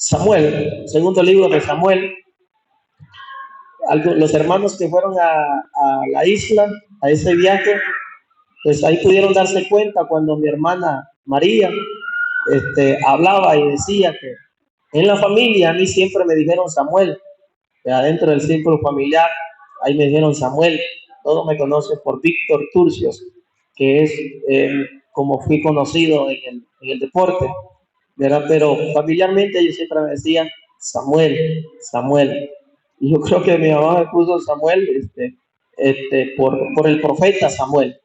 Samuel, segundo libro de Samuel. Los hermanos que fueron a la isla, a ese viaje, pues ahí pudieron darse cuenta cuando mi hermana María hablaba y decía que en la familia a mí siempre me dijeron Samuel, adentro del círculo familiar, ahí me dijeron Samuel, todos me conocen por Víctor Turcios, que es como fui conocido en el deporte, ¿verdad? Pero familiarmente ellos siempre me decían Samuel, Samuel. Y yo creo que mi mamá me puso Samuel por el profeta Samuel,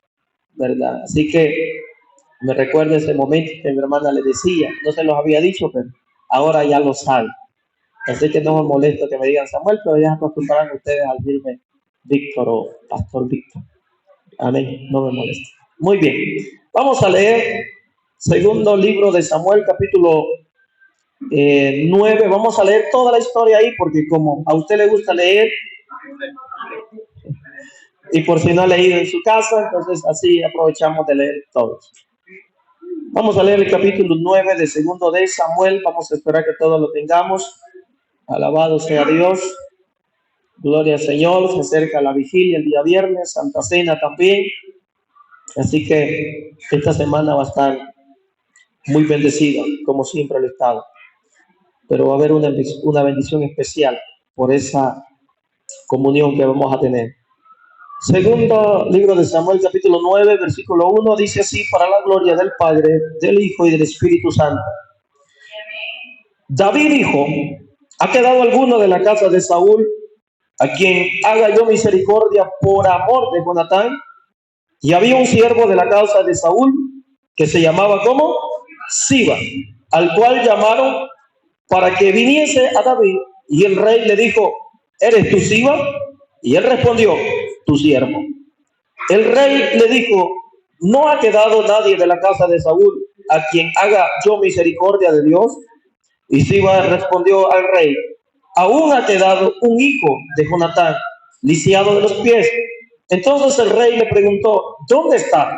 ¿verdad? Así que me recuerdo ese momento que mi hermana le decía, no se los había dicho, pero ahora ya lo sabe. Así que no me molesto que me digan Samuel, pero ya acostumbrarán ustedes a decirme Víctor o Pastor Víctor. Amén, no me molesta. Muy bien, vamos a leer segundo libro de Samuel, capítulo 9. Vamos a leer toda la historia ahí, porque como a usted le gusta leer, y por si no ha leído en su casa, entonces así aprovechamos de leer todos. Vamos a leer el capítulo 9 de segundo de Samuel. Vamos a esperar que todos lo tengamos. Alabado sea Dios. Gloria al Señor. Se acerca la vigilia el día viernes, Santa Cena también. Así que esta semana va a estar muy bendecida, como siempre lo ha estado. Pero va a haber una bendición especial por esa comunión que vamos a tener. Segundo libro de Samuel, capítulo 9, versículo 1, dice así: para la gloria del Padre, del Hijo y del Espíritu Santo. David dijo: ¿ha quedado alguno de la casa de Saúl a quien haga yo misericordia por amor de Jonatán? Y había un siervo de la casa de Saúl que se llamaba ¿cómo? Siba, al cual llamaron para que viniese a David. Y el rey le dijo: ¿eres tú Siba? Y él respondió: tu siervo. El rey le dijo: ¿no ha quedado nadie de la casa de Saúl a quien haga yo misericordia de Dios? Y Siba respondió al rey: aún ha quedado un hijo de Jonatán, lisiado de los pies. Entonces el rey le preguntó: ¿dónde está?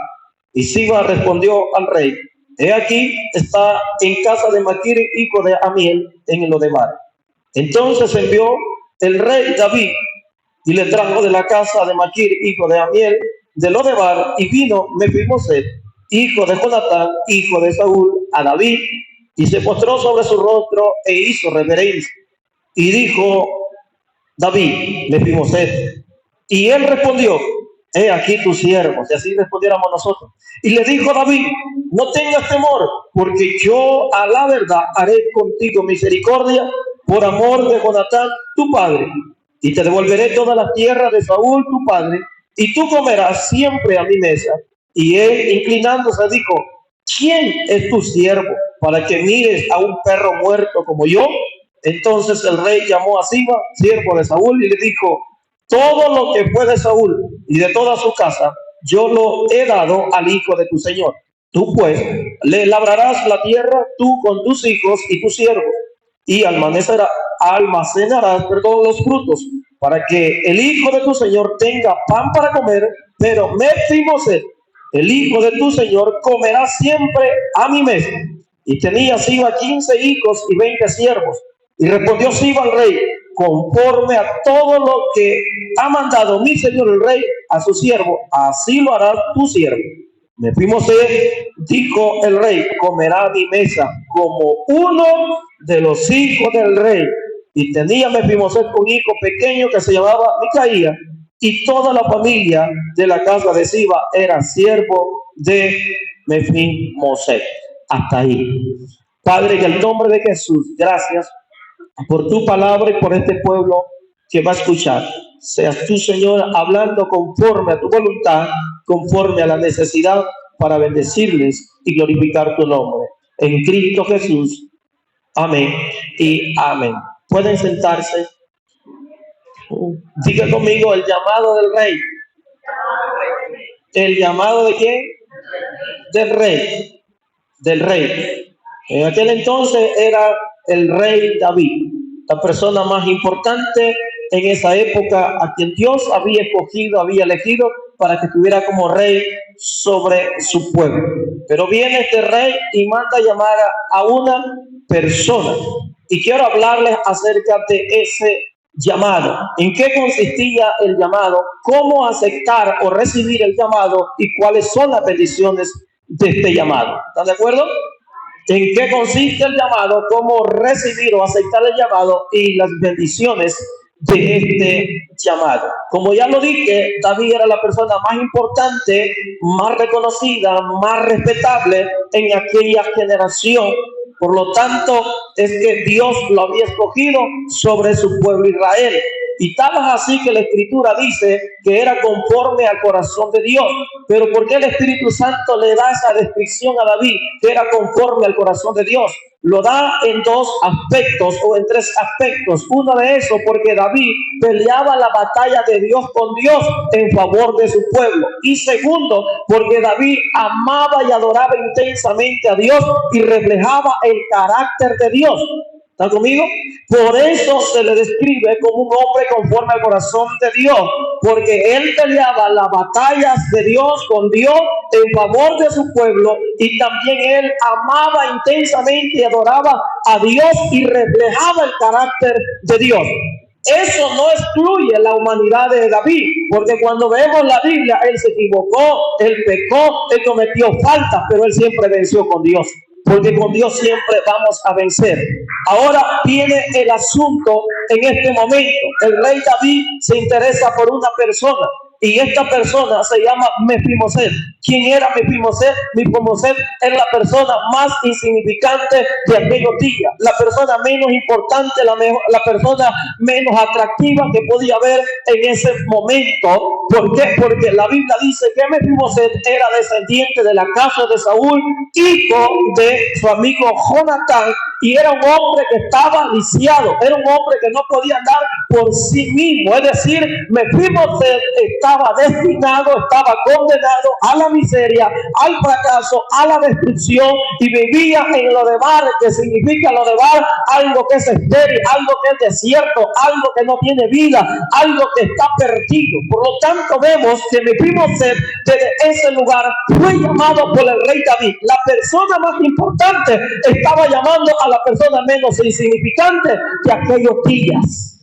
Y Siba respondió al rey: he aquí, está en casa de Maquir, hijo de Amiel, en el Lodebar. Entonces envió el rey David y le trajo de la casa de Maquir, hijo de Amiel, de Lodebar, y vino Mefiboset, hijo de Jonatán, hijo de Saúl, a David, y se postró sobre su rostro e hizo reverencia. Y dijo David: Mefiboset. Y él respondió: he aquí tu siervo. Si así respondiéramos nosotros. Y le dijo David: no tengas temor, porque yo a la verdad haré contigo misericordia por amor de Jonatán tu padre, y te devolveré toda la tierra de Saúl tu padre, y tú comerás siempre a mi mesa. Y él, inclinándose, dijo: ¿quién es tu siervo para que mires a un perro muerto como yo? Entonces el rey llamó a Siba, siervo de Saúl, y le dijo: todo lo que fue de Saúl y de toda su casa, yo lo he dado al hijo de tu señor. Tú pues le labrarás la tierra, tú con tus hijos y tus siervos, y almacenarás los frutos, para que el hijo de tu señor tenga pan para comer. Pero Mefiboset, el hijo de tu señor, comerá siempre a mi mesa. Y tenía Siba 15 hijos y 20 siervos. Y respondió Siba al rey: conforme a todo lo que ha mandado mi señor el rey a su siervo, así lo hará tu siervo. Mefiboset, dijo el rey, comerá a mi mesa como uno de los hijos del rey. Y tenía Mefiboset un hijo pequeño que se llamaba Micaía, y toda la familia de la casa de Siba era siervo de Mefiboset. Hasta ahí. Padre, en el nombre de Jesús, gracias por tu palabra y por este pueblo que va a escuchar. Seas tú, Señor, hablando conforme a tu voluntad, conforme a la necesidad, para bendecirles y glorificar tu nombre. En Cristo Jesús. Amén y amén. Pueden sentarse. Diga conmigo: el llamado del rey. ¿El llamado de quién? Del rey. Del rey. En aquel entonces era el rey David, la persona más importante en esa época, a quien Dios había escogido, había elegido para que estuviera como rey sobre su pueblo. Pero viene este rey y manda llamar a una persona. Y quiero hablarles acerca de ese llamado. ¿En qué consistía el llamado? ¿Cómo aceptar o recibir el llamado? ¿Y cuáles son las bendiciones de este llamado? ¿Están de acuerdo? ¿En qué consiste el llamado? ¿Cómo recibir o aceptar el llamado? Y las bendiciones de este llamado. Como ya lo dije, David era la persona más importante, más reconocida, más respetable en aquella generación. Por lo tanto, es que Dios lo había escogido sobre su pueblo Israel. Y tal es así que la Escritura dice que era conforme al corazón de Dios. Pero ¿por qué el Espíritu Santo le da esa descripción a David, que era conforme al corazón de Dios? Lo da en dos aspectos o en tres aspectos. Uno de esos porque David peleaba la batalla de Dios con Dios en favor de su pueblo. Y segundo, porque David amaba y adoraba intensamente a Dios y reflejaba el carácter de Dios. ¿Están conmigo? Por eso se le describe como un hombre conforme al corazón de Dios, porque él peleaba las batallas de Dios con Dios en favor de su pueblo, y también él amaba intensamente y adoraba a Dios y reflejaba el carácter de Dios. Eso no excluye la humanidad de David, porque cuando vemos la Biblia, él se equivocó, él pecó, él cometió faltas, pero él siempre venció con Dios, porque con Dios siempre vamos a vencer. Ahora viene el asunto en este momento. El rey David se interesa por una persona, y esta persona se llama Mefiboset. ¿Quién era Mefiboset? Mefiboset era la persona más insignificante de aquellos días, la persona menos importante, la persona menos atractiva que podía haber en ese momento. ¿Por qué? Porque la Biblia dice que Mefiboset era descendiente de la casa de Saúl, hijo de su amigo Jonatán, y era un hombre que estaba lisiado, era un hombre que no podía andar por sí mismo. Es decir, Mefiboset estaba destinado, estaba condenado a la miseria, al fracaso, a la destrucción, y vivía en Lodebar, que significa Lodebar, algo que es estéril, algo que es desierto, algo que no tiene vida, algo que está perdido. Por lo tanto, vemos que Mefiboset desde ese lugar fue llamado por el rey David. La persona más importante estaba llamando a la persona menos insignificante de aquellos días.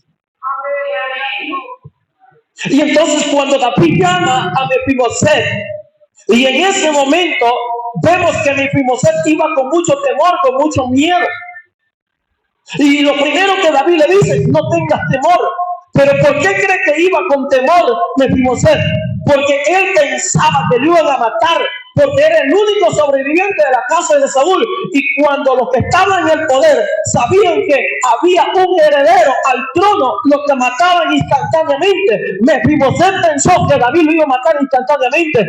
Y entonces cuando David llama a Mefiboset, y en ese momento vemos que Mefiboset iba con mucho temor, con mucho miedo. Y lo primero que David le dice: no tengas temor. Pero ¿por qué cree que iba con temor Mefiboset? Porque él pensaba que lo iban a matar, porque era el único sobreviviente de la casa de Saúl. Y cuando los que estaban en el poder sabían que había un heredero al trono, los que mataban instantáneamente. Mefiboset pensó que David lo iba a matar instantáneamente.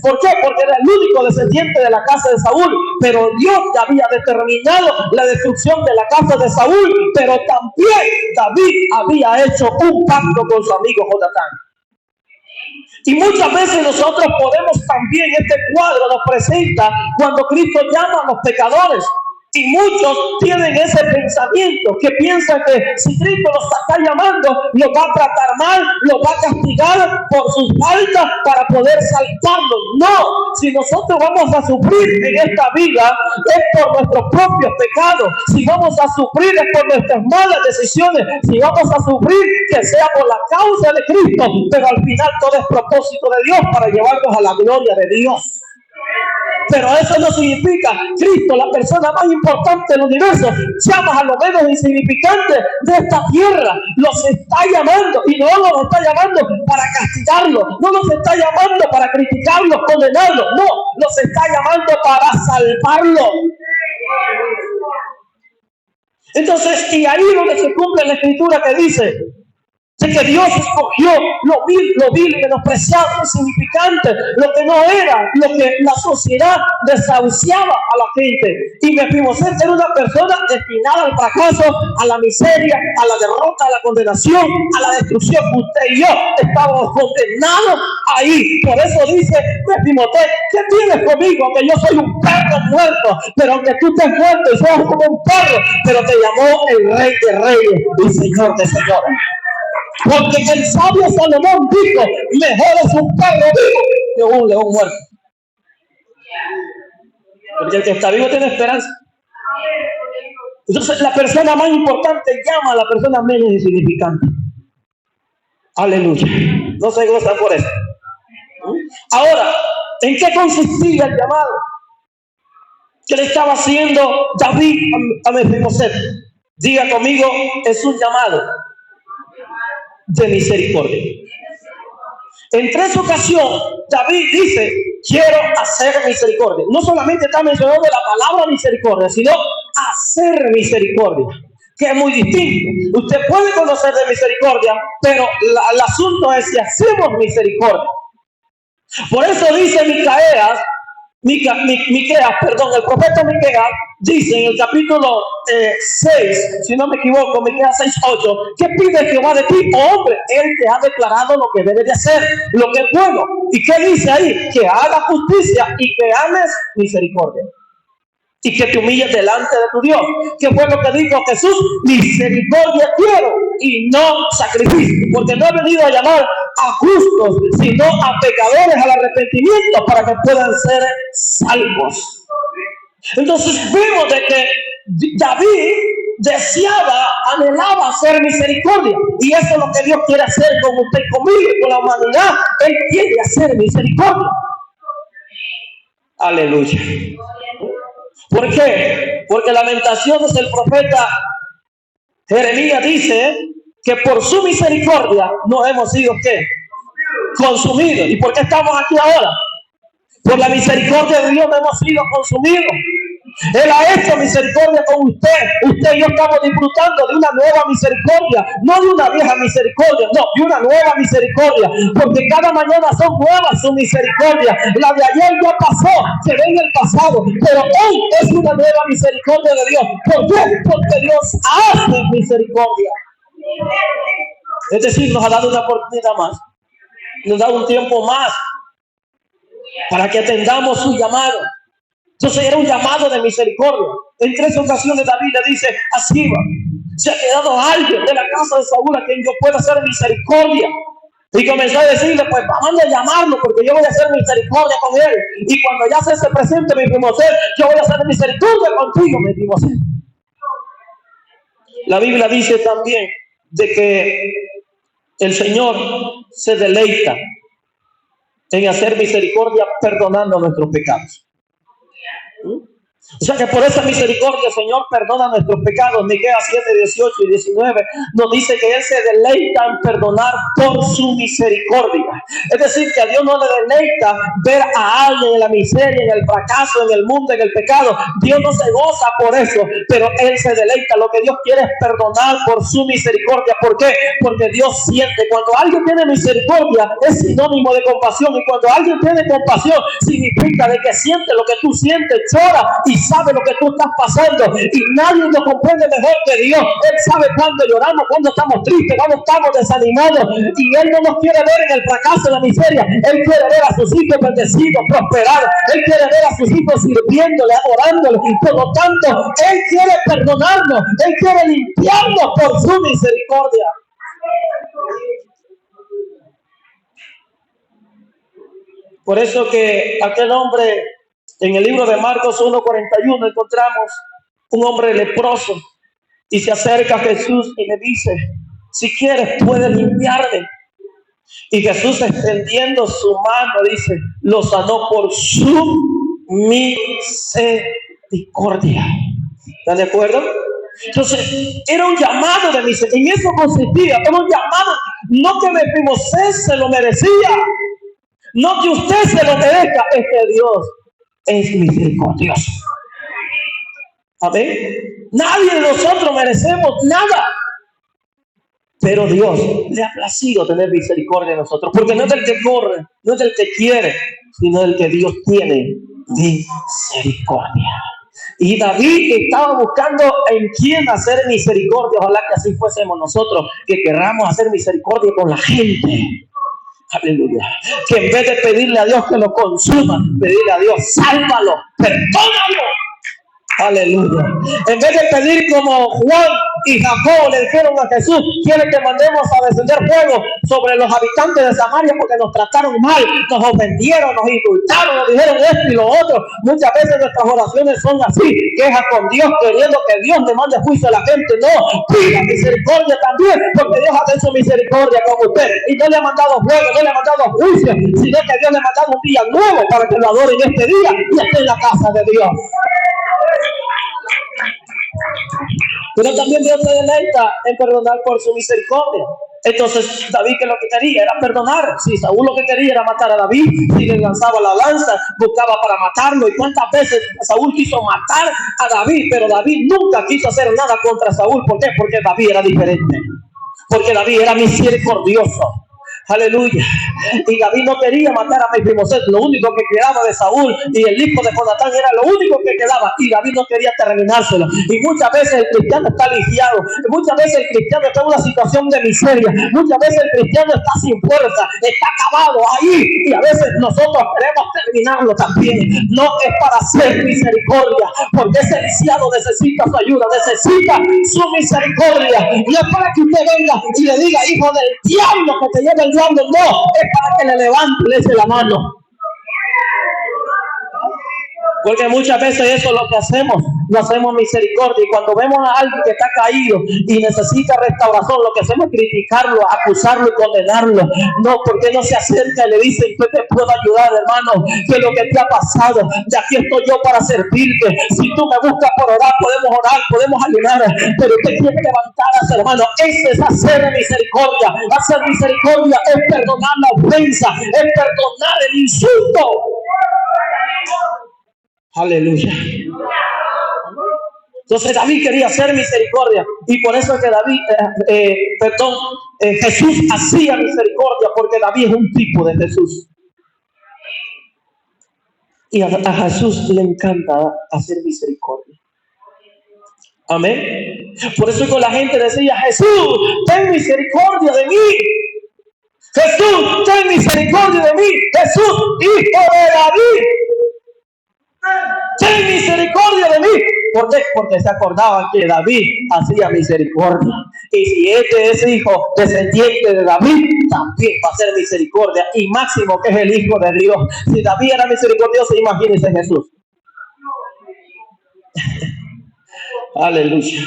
¿Por qué? Porque era el único descendiente de la casa de Saúl. Pero Dios ya había determinado la destrucción de la casa de Saúl. Pero también David había hecho un pacto con su amigo Jonatán. Y muchas veces nosotros podemos también, este cuadro nos presenta cuando Cristo llama a los pecadores. Y muchos tienen ese pensamiento, que piensan que si Cristo los está llamando, los va a tratar mal, los va a castigar por sus faltas para poder salvarlos. No, si nosotros vamos a sufrir en esta vida, es por nuestros propios pecados. Si vamos a sufrir, es por nuestras malas decisiones. Si vamos a sufrir, que sea por la causa de Cristo. Pero al final todo es propósito de Dios para llevarnos a la gloria de Dios. Pero eso no significa Cristo, la persona más importante del universo, llama a los menos insignificantes de esta tierra. Los está llamando, y no los está llamando para castigarlos, no los está llamando para criticarlos, condenarlos, no, los está llamando para salvarlos. Entonces, y ahí es donde se cumple la escritura que dice de que Dios escogió lo vil, menospreciado, insignificante, lo que no era, lo que la sociedad desahuciaba a la gente. Y Mefiboset era una persona destinada al fracaso, a la miseria, a la derrota, a la condenación, a la destrucción. Usted y yo estábamos condenados ahí. Por eso dice Mefiboset: ¿qué tienes conmigo? Que yo soy un perro muerto. Pero aunque tú estés muerto y seas como un perro, pero te llamó el Rey de Reyes y Señor de Señores. Porque el sabio Salomón dijo: mejor es un perro vivo que un león muerto. Porque el que está vivo tiene esperanza. Entonces la persona más importante llama a la persona menos insignificante. Aleluya. No se goza por eso. Ahora, ¿en qué consistía el llamado que le estaba haciendo David a Mefiboset? Diga conmigo, es un llamado de misericordia. En 3 ocasiones, David dice, quiero hacer misericordia. No solamente está mencionando la palabra misericordia, sino hacer misericordia, que es muy distinto. Usted puede conocer de misericordia, pero el asunto es si hacemos misericordia. Por eso dice Miqueas, el profeta Miqueas dice en el capítulo 6, si no me equivoco, Miqueas 6:8, ¿qué pide Jehová de ti? Oh, hombre, Él te ha declarado lo que debes de hacer, lo que es bueno. ¿Y qué dice ahí? Que haga justicia y que ames misericordia. Y que te humilles delante de tu Dios. ¿Qué fue lo que dijo Jesús? Misericordia quiero y no sacrificio. Porque no he venido a llamar a justos, sino a pecadores al arrepentimiento para que puedan ser salvos. Entonces vimos de que David deseaba, anhelaba hacer misericordia. Y eso es lo que Dios quiere hacer con usted y conmigo y con la humanidad. Él quiere hacer misericordia. Aleluya. ¿Por qué? Porque Lamentaciones del profeta Jeremías dice que por su misericordia no hemos sido ¿qué? Consumidos. ¿Y por qué estamos aquí ahora? Por la misericordia de Dios no hemos sido consumidos. Él ha hecho misericordia con usted. Usted y yo estamos disfrutando de una nueva misericordia, no de una vieja misericordia, no, de una nueva misericordia, porque cada mañana son nuevas su misericordia. La de ayer ya pasó, se ve en el pasado, pero hoy es una nueva misericordia de Dios. ¿Por qué? Porque Dios hace misericordia. Es decir, nos ha dado una oportunidad más, nos da un tiempo más para que atendamos su llamado. Entonces era un llamado de misericordia. En 3 ocasiones David le dice a Siba, se ha quedado alguien de la casa de Saúl a quien yo pueda hacer misericordia. Y comenzó a decirle, pues vamos a llamarlo porque yo voy a hacer misericordia con él. Y cuando ya se presente Mefiboset, yo voy a hacer misericordia contigo, Mefiboset. La Biblia dice también de que el Señor se deleita en hacer misericordia perdonando nuestros pecados. O sea que por esa misericordia el Señor perdona nuestros pecados. Miqueas 7, 18 y 19 nos dice que Él se deleita en perdonar por su misericordia. Es decir, que a Dios no le deleita ver a alguien en la miseria, en el fracaso, en el mundo, en el pecado. Dios no se goza por eso, pero Él se deleita. Lo que Dios quiere es perdonar por su misericordia. ¿Por qué? Porque Dios siente. Cuando alguien tiene misericordia es sinónimo de compasión, y cuando alguien tiene compasión significa de que siente lo que tú sientes, llora y sabe lo que tú estás pasando, y nadie lo comprende mejor que Dios. Él sabe cuándo lloramos, cuándo estamos tristes, cuándo estamos desanimados, y Él no nos quiere ver en el fracaso, en la miseria. Él quiere ver a sus hijos bendecidos, prosperar. Él quiere ver a sus hijos sirviéndole, adorándole, y por lo tanto Él quiere perdonarnos, Él quiere limpiarnos por su misericordia. Por eso que aquel hombre, en el libro de Marcos 1:41 encontramos un hombre leproso y se acerca a Jesús y le dice, si quieres puedes limpiarme. Y Jesús, extendiendo su mano, dice, lo sanó por su misericordia. ¿Están de acuerdo? Entonces, era un llamado de misericordia. En eso consistía, era un llamado, no que Mefiboset se lo merecía, no que usted se lo merezca, es que Dios es misericordioso. Amén. Nadie de nosotros merecemos nada, pero Dios le ha placido tener misericordia de nosotros, porque no es del que corre, no es del que quiere, sino del que Dios tiene misericordia. Y David estaba buscando en quién hacer misericordia. Ojalá que así fuésemos nosotros, que querramos hacer misericordia con la gente. Aleluya. Que en vez de pedirle a Dios que lo consuma, pedirle a Dios, sálvalo, perdónalo. Aleluya. En vez de pedir como Juan, y Jacob le dijeron a Jesús: quiere que mandemos a descender fuego sobre los habitantes de Samaria porque nos trataron mal, nos ofendieron, nos insultaron, nos dijeron esto y lo otro. Muchas veces nuestras oraciones son así, quejas con Dios, queriendo que Dios le mande juicio a la gente. No, pida misericordia también, porque Dios ha hecho misericordia con usted y no le ha mandado fuego, no le ha mandado juicio, sino que Dios le ha mandado un día nuevo para que lo adoren este día y esté en la casa de Dios. Pero también Dios se deleita en perdonar por su misericordia. Entonces David, que lo que quería era perdonar. Si Saúl lo que quería era matar a David, si le lanzaba la lanza, buscaba para matarlo. Y cuántas veces Saúl quiso matar a David, pero David nunca quiso hacer nada contra Saúl. ¿Por qué? Porque David era diferente, porque David era misericordioso. Aleluya. Y David no quería matar a Mefiboset, lo único que quedaba de Saúl y el hijo de Jonatán era lo único que quedaba, y David no quería terminárselo. Y muchas veces el cristiano está lisiado, muchas veces el cristiano está en una situación de miseria, muchas veces el cristiano está sin fuerza, está acabado ahí, y a veces nosotros queremos terminarlo también. No es para hacer misericordia, porque ese lisiado necesita su ayuda, necesita su misericordia. Y es para que usted venga y le diga: hijo del diablo, que te lleve el diablo. No, es para que le levante y le eche la mano. Porque muchas veces eso es lo que hacemos, no hacemos misericordia. Y cuando vemos a alguien que está caído y necesita restauración, lo que hacemos es criticarlo, acusarlo y condenarlo. No, porque no se acerca y le dice: yo te puedo ayudar, hermano, que lo que te ha pasado, de aquí estoy yo para servirte. Si tú me buscas por orar, podemos ayudar, pero usted tiene que levantarse, hermano. Eso es hacer misericordia. Hacer misericordia es perdonar la ofensa, es perdonar el insulto. Aleluya. Entonces David quería hacer misericordia, y por eso es que Jesús hacía misericordia, porque David es un tipo de Jesús. Y a Jesús le encanta hacer misericordia. Amén. Por eso con la gente decía: Jesús, ten misericordia de mí. Jesús, ten misericordia de mí. Jesús, hijo de David, ten misericordia de mí. ¿Por qué? Porque se acordaban que David hacía misericordia. Y si este es hijo descendiente de David, también va a hacer misericordia. Y máximo que es el Hijo de Dios. Si David era misericordioso, imagínense Jesús. Aleluya.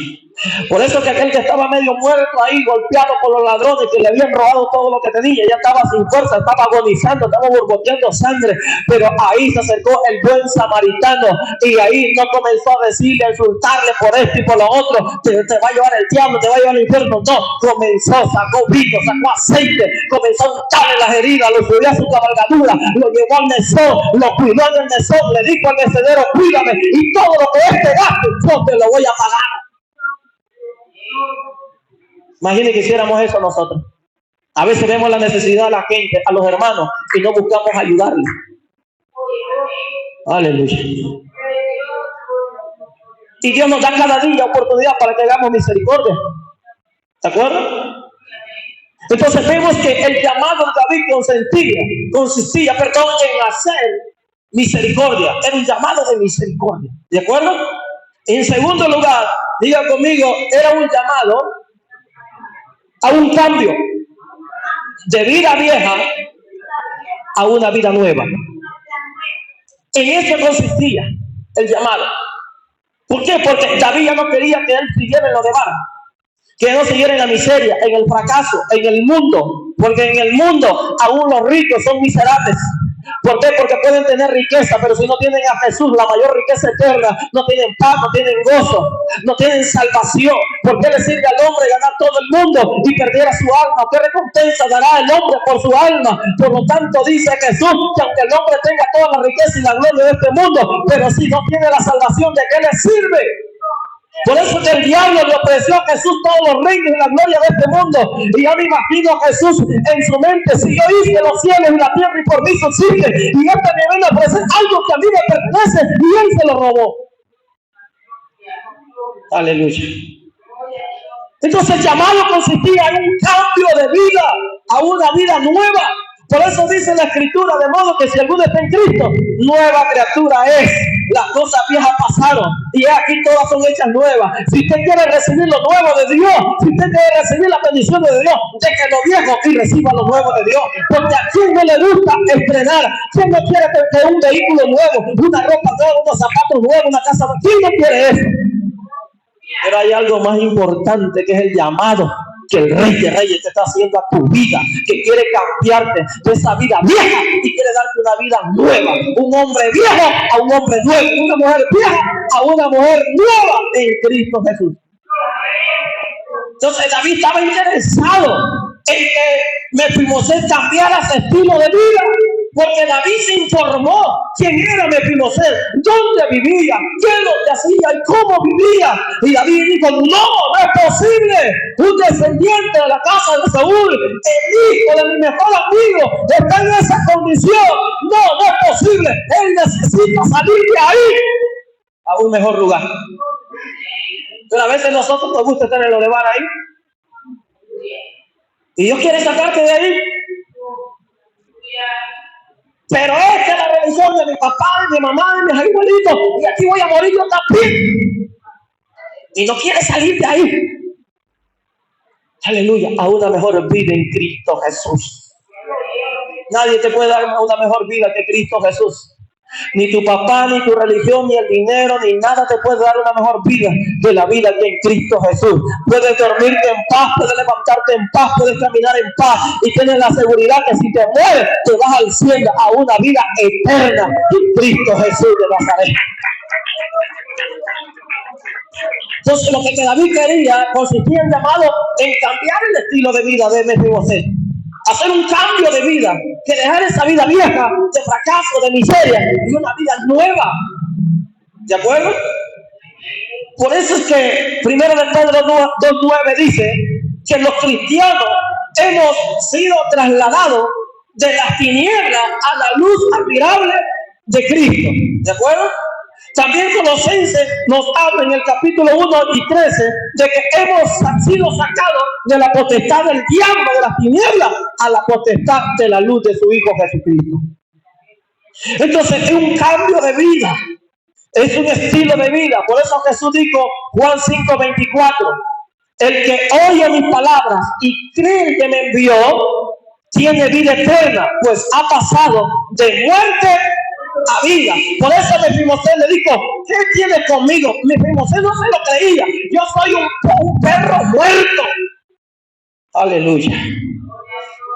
Por eso que aquel que estaba medio muerto ahí, golpeado por los ladrones que le habían robado todo lo que tenía, ya estaba sin fuerza, estaba agonizando, estaba borboteando sangre, pero ahí se acercó el buen samaritano, y ahí no comenzó a decirle, a insultarle por esto y por lo otro: te va a llevar el diablo, te va a llevar al infierno. No, comenzó, sacó vino, sacó aceite, comenzó a untarle las heridas, lo subió a su cabalgadura, lo llevó al mesón, lo cuidó en el mesón, le dijo al mesonero: cuídame, y todo lo que este gaste, yo te lo voy a pagar. Imagínense que hiciéramos eso nosotros. A veces vemos la necesidad de la gente, a los hermanos, y no buscamos ayudarles. Aleluya. Y Dios nos da cada día oportunidad para que hagamos misericordia. ¿De acuerdo? Entonces vemos que el llamado de David consistía en hacer misericordia. Era un llamado de misericordia. ¿De acuerdo? En segundo lugar, diga conmigo, era un llamado a un cambio de vida vieja a una vida nueva. En eso consistía el llamado. ¿Por qué? Porque David ya no quería que él siguiera en lo demás, que no siguiera en la miseria, en el fracaso, en el mundo, porque en el mundo aún los ricos son miserables. ¿Por qué? Porque pueden tener riqueza, pero si no tienen a Jesús, la mayor riqueza eterna, no tienen paz, no tienen gozo, no tienen salvación. ¿Por qué le sirve al hombre ganar todo el mundo y perder a su alma? ¿Qué recompensa dará el hombre por su alma? Por lo tanto dice Jesús que aunque el hombre tenga toda la riqueza y la gloria de este mundo, pero si no tiene la salvación, ¿de qué le sirve? Por eso que el diablo le ofreció a Jesús todos los reinos y la gloria de este mundo. Y yo me imagino a Jesús en su mente: si yo hice los cielos y la tierra y por mí subsiste, y este me viene a ofrecer algo que a mí me pertenece, y él se lo robó. Aleluya. Entonces el llamado consistía en un cambio de vida a una vida nueva. Por eso dice la Escritura: de modo que si alguno está en Cristo, nueva criatura es. las cosas viejas pasaron y aquí todas son hechas nuevas. Si usted quiere recibir lo nuevo de Dios, si usted quiere recibir la bendición de Dios, deje lo viejo y reciba lo nuevo de Dios. Porque a quien no le gusta estrenar, quien no quiere tener un vehículo nuevo, una ropa nueva, unos zapatos nuevos, una casa nueva, ¿quién no quiere eso? Pero hay algo más importante, que es el llamado que el Rey de Reyes te está haciendo a tu vida, que quiere cambiarte de esa vida vieja y quiere darte una vida nueva. Un hombre viejo a un hombre nuevo, una mujer vieja a una mujer nueva en Cristo Jesús. Entonces David estaba interesado en que Mefiboset cambiara su estilo de vida, porque David se informó quién era Mefiboset, dónde vivía, qué es lo que hacía y cómo vivía. Y David dijo: no es posible, un descendiente de la casa de Saúl, el hijo de mi mejor amigo, está en esa condición. No es posible, él necesita salir de ahí a un mejor lugar. Pero a veces nosotros nos gusta estar en lo de bar ahí. Y Dios quiere sacarte de ahí. Pero esta es la religión de mi papá, de mi mamá, de mis abuelitos. Y aquí voy a morir yo también. Y no quiere salir de ahí. Aleluya, a una mejor vida en Cristo Jesús. Nadie te puede dar una mejor vida que Cristo Jesús. Ni tu papá, ni tu religión, ni el dinero, ni nada te puede dar una mejor vida que la vida que en Cristo Jesús. Puedes dormirte en paz, puedes levantarte en paz, puedes caminar en paz y tienes la seguridad que si te mueres te vas al cielo a una vida eterna en Cristo Jesús de Nazaret. Entonces lo que David quería consistía en llamado en cambiar el estilo de vida de Mefiboset. Hacer un cambio de vida, que dejar esa vida vieja, de fracaso, de miseria, y una vida nueva. ¿De acuerdo? Por eso es que 1 de Pedro 2:9 dice que los cristianos hemos sido trasladados de las tinieblas a la luz admirable de Cristo. ¿De acuerdo? También Colosenses nos habla en el capítulo 1 y 13 de que hemos sido sacados de la potestad del diablo, de las tinieblas, a la potestad de la luz de su Hijo Jesucristo. Entonces es un cambio de vida, es un estilo de vida. Por eso Jesús dijo, Juan 5:24, el que oye mis palabras y cree que me envió, tiene vida eterna, pues ha pasado de muerte a vida. Por eso Mefiboset le dijo, ¿qué tienes conmigo? Mefiboset no se lo creía. Yo soy un perro muerto. Aleluya.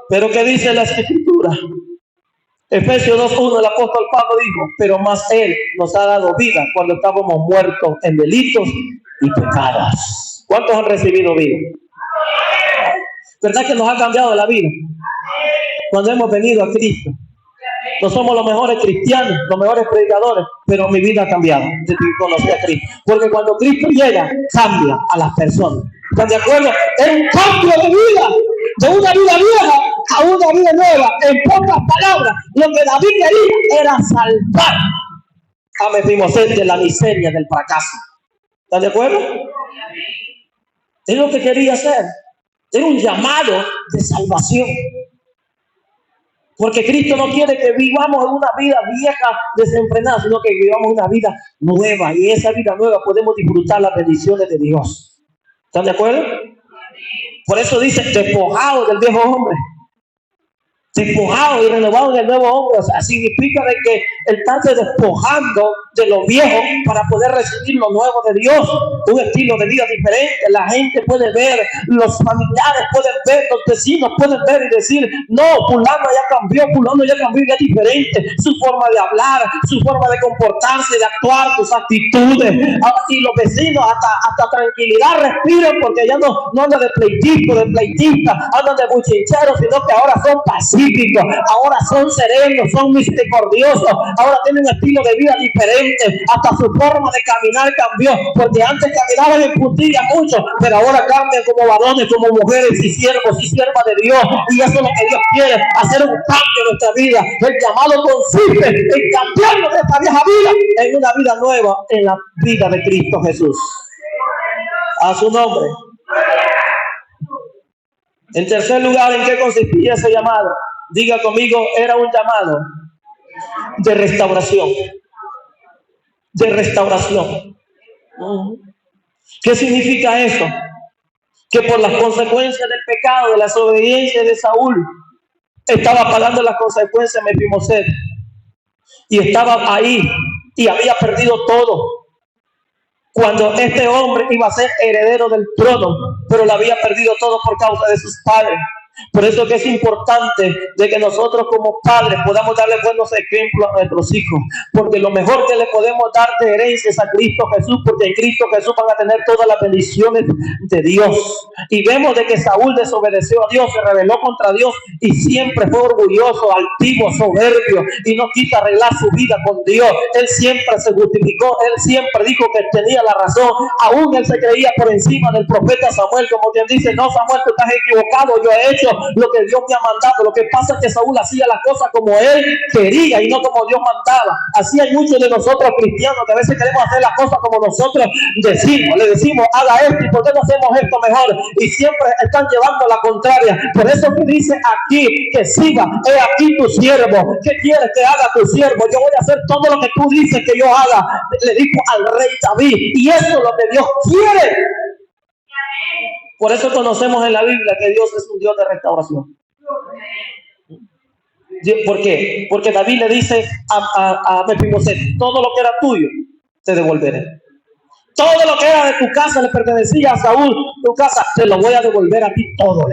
Pero ¿qué dice la Escritura? Efesios 2:1, el apóstol Pablo dijo, pero más Él nos ha dado vida cuando estábamos muertos en delitos y pecados. ¿Cuántos han recibido vida? ¿Verdad que nos ha cambiado la vida? Cuando hemos venido a Cristo. No somos los mejores cristianos, los mejores predicadores, pero mi vida ha cambiado desde que conocí a Cristo. Porque cuando Cristo llega, cambia a las personas. ¿Están de acuerdo? Es un cambio de vida, de una vida vieja a una vida nueva. En pocas palabras, lo que David quería era salvar a Mefiboset de la miseria, del fracaso. ¿Están de acuerdo? Es lo que quería hacer. Era un llamado de salvación. Porque Cristo no quiere que vivamos una vida vieja, desenfrenada, sino que vivamos una vida nueva. Y esa vida nueva podemos disfrutar las bendiciones de Dios. ¿Están de acuerdo? Por eso dice, despojado del viejo hombre. Despojado y renovado del nuevo hombre. O sea, significa de que Él está despojando de lo viejo para poder recibir lo nuevo de Dios. Un estilo de vida diferente. La gente puede ver, los familiares pueden ver, los vecinos pueden ver y decir, no, fulano ya cambió, ya es diferente. Su forma de hablar, su forma de comportarse, de actuar, sus actitudes. Y los vecinos hasta tranquilidad respiran porque ya no andan de pleitista, andan de buchincheros, sino que ahora son pacíficos, ahora son serenos, son misericordiosos, ahora tienen un estilo de vida diferente. Hasta su forma de caminar cambió, porque antes caminaban en puntillas mucho, pero ahora cambian como varones, como mujeres y siervos y siervas de Dios. Y eso es lo que Dios quiere, hacer un cambio en nuestra vida. El llamado consiste en cambiarnos de esta vieja vida en una vida nueva, en la vida de Cristo Jesús. A su nombre. En tercer lugar, ¿en qué consistía ese llamado? Diga conmigo, era un llamado de restauración. de restauración. ¿Qué significa eso? Que por las consecuencias del pecado, de la desobediencia de Saúl, estaba pagando las consecuencias Mefiboset, y estaba ahí y había perdido todo, cuando este hombre iba a ser heredero del trono, pero lo había perdido todo por causa de sus padres. Por eso que es importante de que nosotros como padres podamos darle buenos ejemplos a nuestros hijos, porque lo mejor que le podemos dar de herencia es a Cristo Jesús, porque en Cristo Jesús van a tener todas las bendiciones de Dios. Y vemos de que Saúl desobedeció a Dios, se rebeló contra Dios y siempre fue orgulloso, altivo, soberbio, y no quiso arreglar su vida con Dios. Él siempre se justificó, él siempre dijo que tenía la razón, aún él se creía por encima del profeta Samuel, como quien dice: no, Samuel, tú estás equivocado, yo he hecho lo que Dios me ha mandado. Lo que pasa es que Saúl hacía las cosas como él quería y no como Dios mandaba. Así hay muchos de nosotros cristianos que a veces queremos hacer las cosas como nosotros decimos. Le decimos: haga esto, y ¿por qué no hacemos esto mejor? Y siempre están llevando la contraria. Por eso que dice aquí que siga: he aquí tu siervo. ¿Qué quieres que haga tu siervo? Yo voy a hacer todo lo que tú dices que yo haga, le dijo al rey David. Y eso es lo que Dios quiere. Por eso conocemos en la Biblia que Dios es un Dios de restauración. ¿Por qué? Porque David le dice a Mefiboset: todo lo que era tuyo te devolveré. Todo lo que era de tu casa le pertenecía a Saúl, tu casa, te lo voy a devolver a ti todo.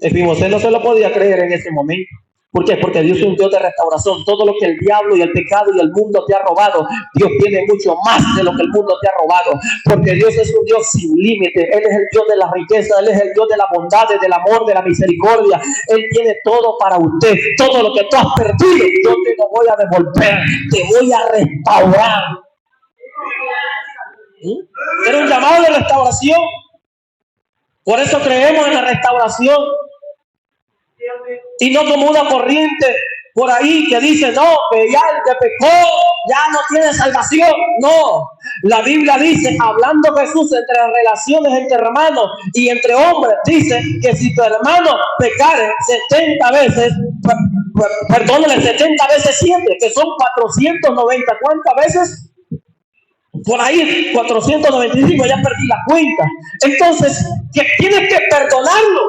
Mefiboset no se lo podía creer en ese momento. ¿Por qué? Porque Dios es un Dios de restauración. Todo lo que el diablo y el pecado y el mundo te ha robado, Dios tiene mucho más de lo que el mundo te ha robado. Porque Dios es un Dios sin límite. Él es el Dios de la riqueza, Él es el Dios de la bondad, del amor, de la misericordia. Él tiene todo para usted. Todo lo que tú has perdido, yo te lo voy a devolver. Te voy a restaurar. Era un llamado de restauración. Por eso creemos en la restauración. Y no como una corriente por ahí que dice: no, que ya el que pecó ya no tiene salvación. No, la Biblia dice, hablando Jesús entre las relaciones entre hermanos y entre hombres, dice que si tu hermano pecare 70 veces, perdónale 70 veces 7, que son 490. ¿Cuántas veces? Por ahí 495, ya perdí la cuenta. Entonces, que tienes que perdonarlo.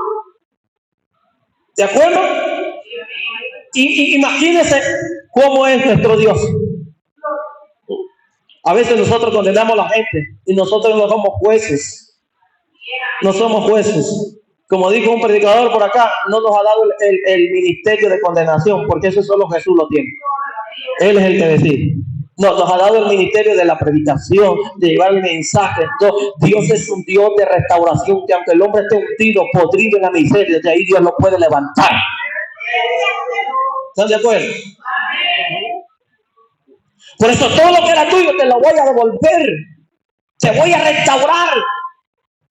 ¿De acuerdo? Y imagínense cómo es nuestro Dios. A veces nosotros condenamos a la gente y nosotros no somos jueces. No somos jueces. Como dijo un predicador por acá, no nos ha dado el ministerio de condenación, porque eso solo Jesús lo tiene. Él es el que decide. No, nos ha dado el ministerio de la predicación, de llevar el mensaje. Entonces, Dios es un Dios de restauración, que aunque el hombre esté hundido, podrido en la miseria, de ahí Dios lo puede levantar. ¿Están de acuerdo? Por eso todo lo que era tuyo te lo voy a devolver. Te voy a restaurar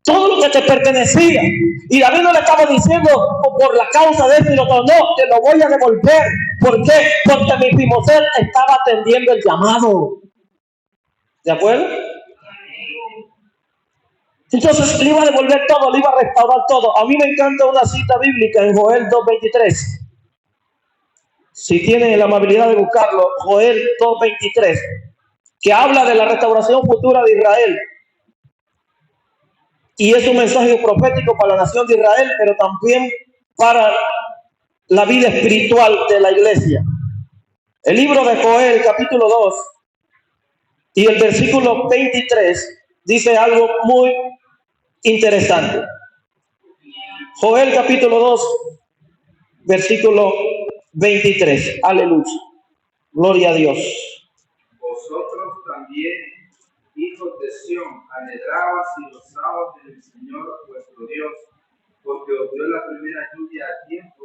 todo lo que te pertenecía. Y David no le estaba diciendo por la causa de esto y lo otro. No, te lo voy a devolver. ¿Por qué? Porque Mefiboset estaba atendiendo el llamado. ¿De acuerdo? Entonces le iba a devolver todo, le iba a restaurar todo. A mí me encanta una cita bíblica en Joel 2:23. Si tienen la amabilidad de buscarlo, Joel 2:23, que habla de la restauración futura de Israel. Y es un mensaje profético para la nación de Israel, pero también para la vida espiritual de la iglesia. El libro de Joel, capítulo 2, y el versículo 23, dice algo muy interesante. Joel, capítulo 2, versículo 23. Aleluya. Gloria a Dios. Vosotros también, hijos de Sión, alegraos y gozaos del Señor vuestro Dios, porque os dio la primera lluvia a tiempo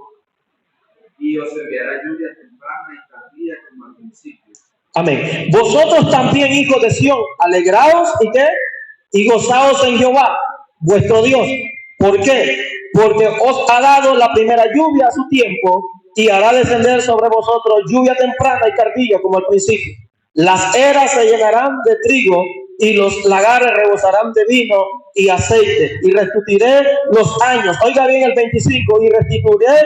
y os enviará lluvia temprana y tardía como al principio. Amén. Vosotros también, hijos de Sión, alegraos y qué, y gozaos en Jehová vuestro Dios. ¿Por qué? Porque os ha dado la primera lluvia a su tiempo y hará descender sobre vosotros lluvia temprana y tardía como al principio. Las eras se llenarán de trigo y los lagares rebosarán de vino y aceite, y restituiré los años, oiga bien el 25, y restituiré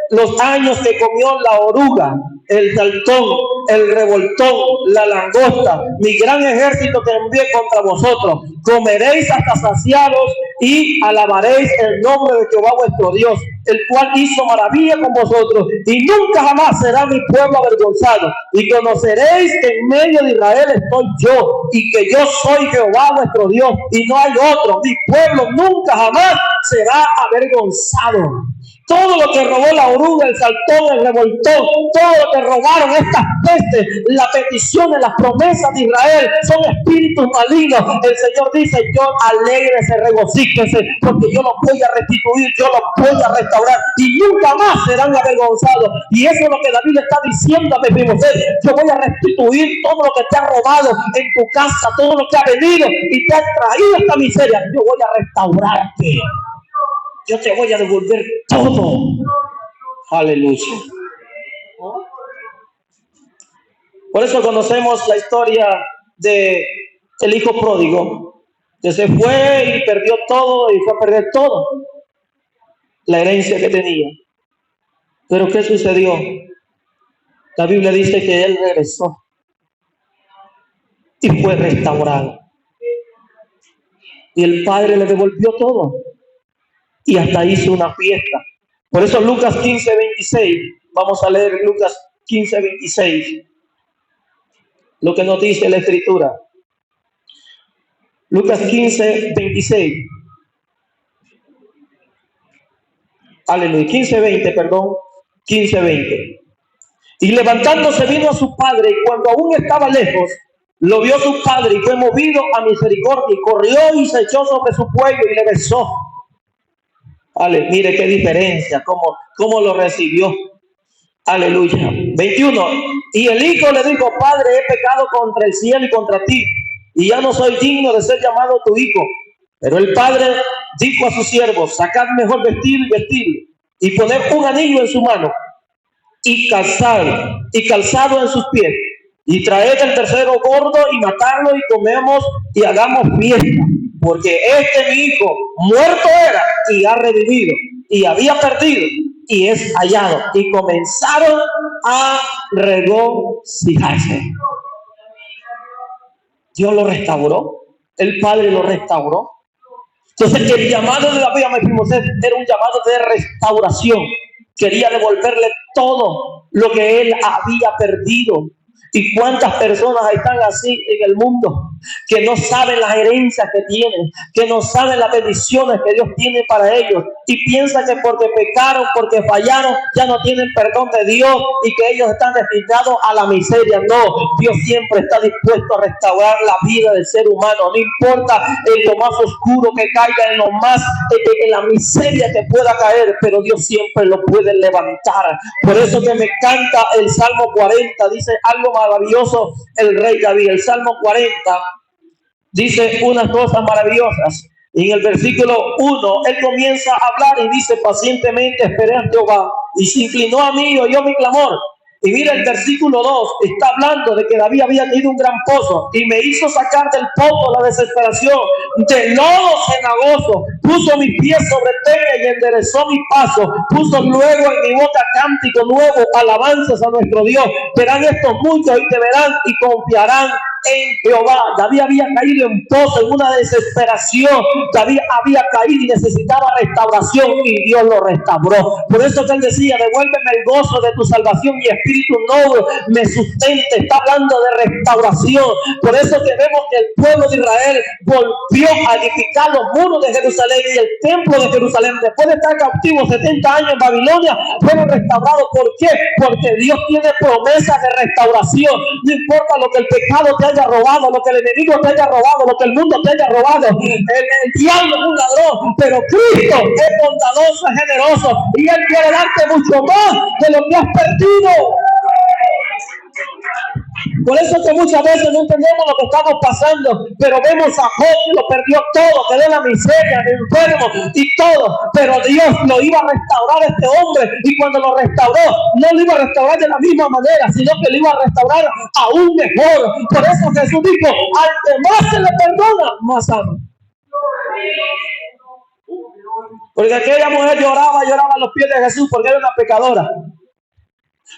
los años que comió la oruga, el saltón, el revoltón, la langosta, mi gran ejército que envié contra vosotros. Comeréis hasta saciados y alabaréis el nombre de Jehová vuestro Dios, el cual hizo maravilla con vosotros, y nunca jamás será mi pueblo avergonzado. Y conoceréis que en medio de Israel estoy yo, y que yo soy Jehová vuestro Dios, y no hay otro. Mi pueblo nunca jamás será avergonzado. Todo lo que robó la oruga, el saltón, el revoltón, todo lo que robaron estas pestes, las peticiones, las promesas de Israel, son espíritus malignos. El Señor dice: yo alégrese, regocíquense, porque yo los voy a restituir, yo los voy a restaurar, y nunca más serán avergonzados. Y eso es lo que David está diciendo a Mefiboset: yo voy a restituir todo lo que te ha robado en tu casa, todo lo que ha venido y te ha traído esta miseria. Yo voy a restaurarte. Yo te voy a devolver todo. Aleluya. Por eso conocemos la historia de el hijo pródigo, que se fue y perdió todo y fue a perder todo, la herencia que tenía. Pero ¿qué sucedió? La Biblia dice que él regresó y fue restaurado. Y el padre le devolvió todo. Y hasta hizo una fiesta. Por eso Lucas 15:26, vamos a leer Lucas 15:26, lo que nos dice la Escritura. Lucas 15:26. Aleluya, 15:20, perdón, 15:20. Y levantándose vino a su padre, y cuando aún estaba lejos, lo vio su padre y fue movido a misericordia, y corrió y se echó sobre su cuello y le besó. Ale, mire qué diferencia, cómo lo recibió. Aleluya. 21. Y el hijo le dijo: Padre, he pecado contra el cielo y contra ti, y ya no soy digno de ser llamado tu hijo. Pero el padre dijo a sus siervos: sacad mejor vestido y vestirlo, y poned un anillo en su mano, y calzado en sus pies, y traed el tercero gordo, y matadlo, y comemos y hagamos fiesta. Porque este mi hijo muerto era y ha revivido, y había perdido y es hallado. Y comenzaron a regocijarse. Dios lo restauró, el padre lo restauró. Entonces el llamado de David a Mefiboset era un llamado de restauración. Quería devolverle todo lo que él había perdido. ¿Y cuántas personas están así en el mundo? Que no saben las herencias que tienen, que no saben las bendiciones que Dios tiene para ellos, y piensan que porque pecaron, porque fallaron, ya no tienen perdón de Dios y que ellos están destinados a la miseria. No, Dios siempre está dispuesto a restaurar la vida del ser humano, no importa en lo más oscuro que caiga, en lo más, en la miseria que pueda caer, pero Dios siempre lo puede levantar. Por eso que me encanta el Salmo 40, dice algo maravilloso el rey David. El Salmo 40 dice unas cosas maravillosas. Y en el versículo 1 él comienza a hablar y dice: pacientemente esperé a Jehová, y se inclinó a mí y oyó mi clamor. Y mira el versículo 2, está hablando de que David había tenido un gran pozo, y me hizo sacar del pozo la desesperación, de lodo cenagoso, puso mis pies sobre peña y enderezó mi paso, puso luego en mi boca cántico nuevo, alabanzas a nuestro Dios. Verán estos muchos y te verán y confiarán en Jehová. David había caído en pozo, en una desesperación. David había caído y necesitaba restauración, y Dios lo restauró. Por eso que él decía: devuélveme el gozo de tu salvación, y espíritu nuevo me sustente. Está hablando de restauración. Por eso que vemos que el pueblo de Israel volvió a edificar los muros de Jerusalén y el templo de Jerusalén. Después de estar cautivos 70 años en Babilonia, fueron restaurados. ¿Por qué? Porque Dios tiene promesas de restauración. No importa lo que el pecado te haya robado, lo que el enemigo te haya robado, lo que el mundo te haya robado. El diablo es un ladrón, pero Cristo es bondadoso, es generoso, y Él quiere darte mucho más de lo que has perdido. Por eso que muchas veces no entendemos lo que estamos pasando, pero vemos a Job que lo perdió todo, quedó en la miseria, enfermo y todo, pero Dios lo iba a restaurar a este hombre, y cuando lo restauró, no lo iba a restaurar de la misma manera, sino que lo iba a restaurar aún mejor. Por eso Jesús dijo: al que más se le perdona, más ama. Porque aquella mujer lloraba a los pies de Jesús porque era una pecadora.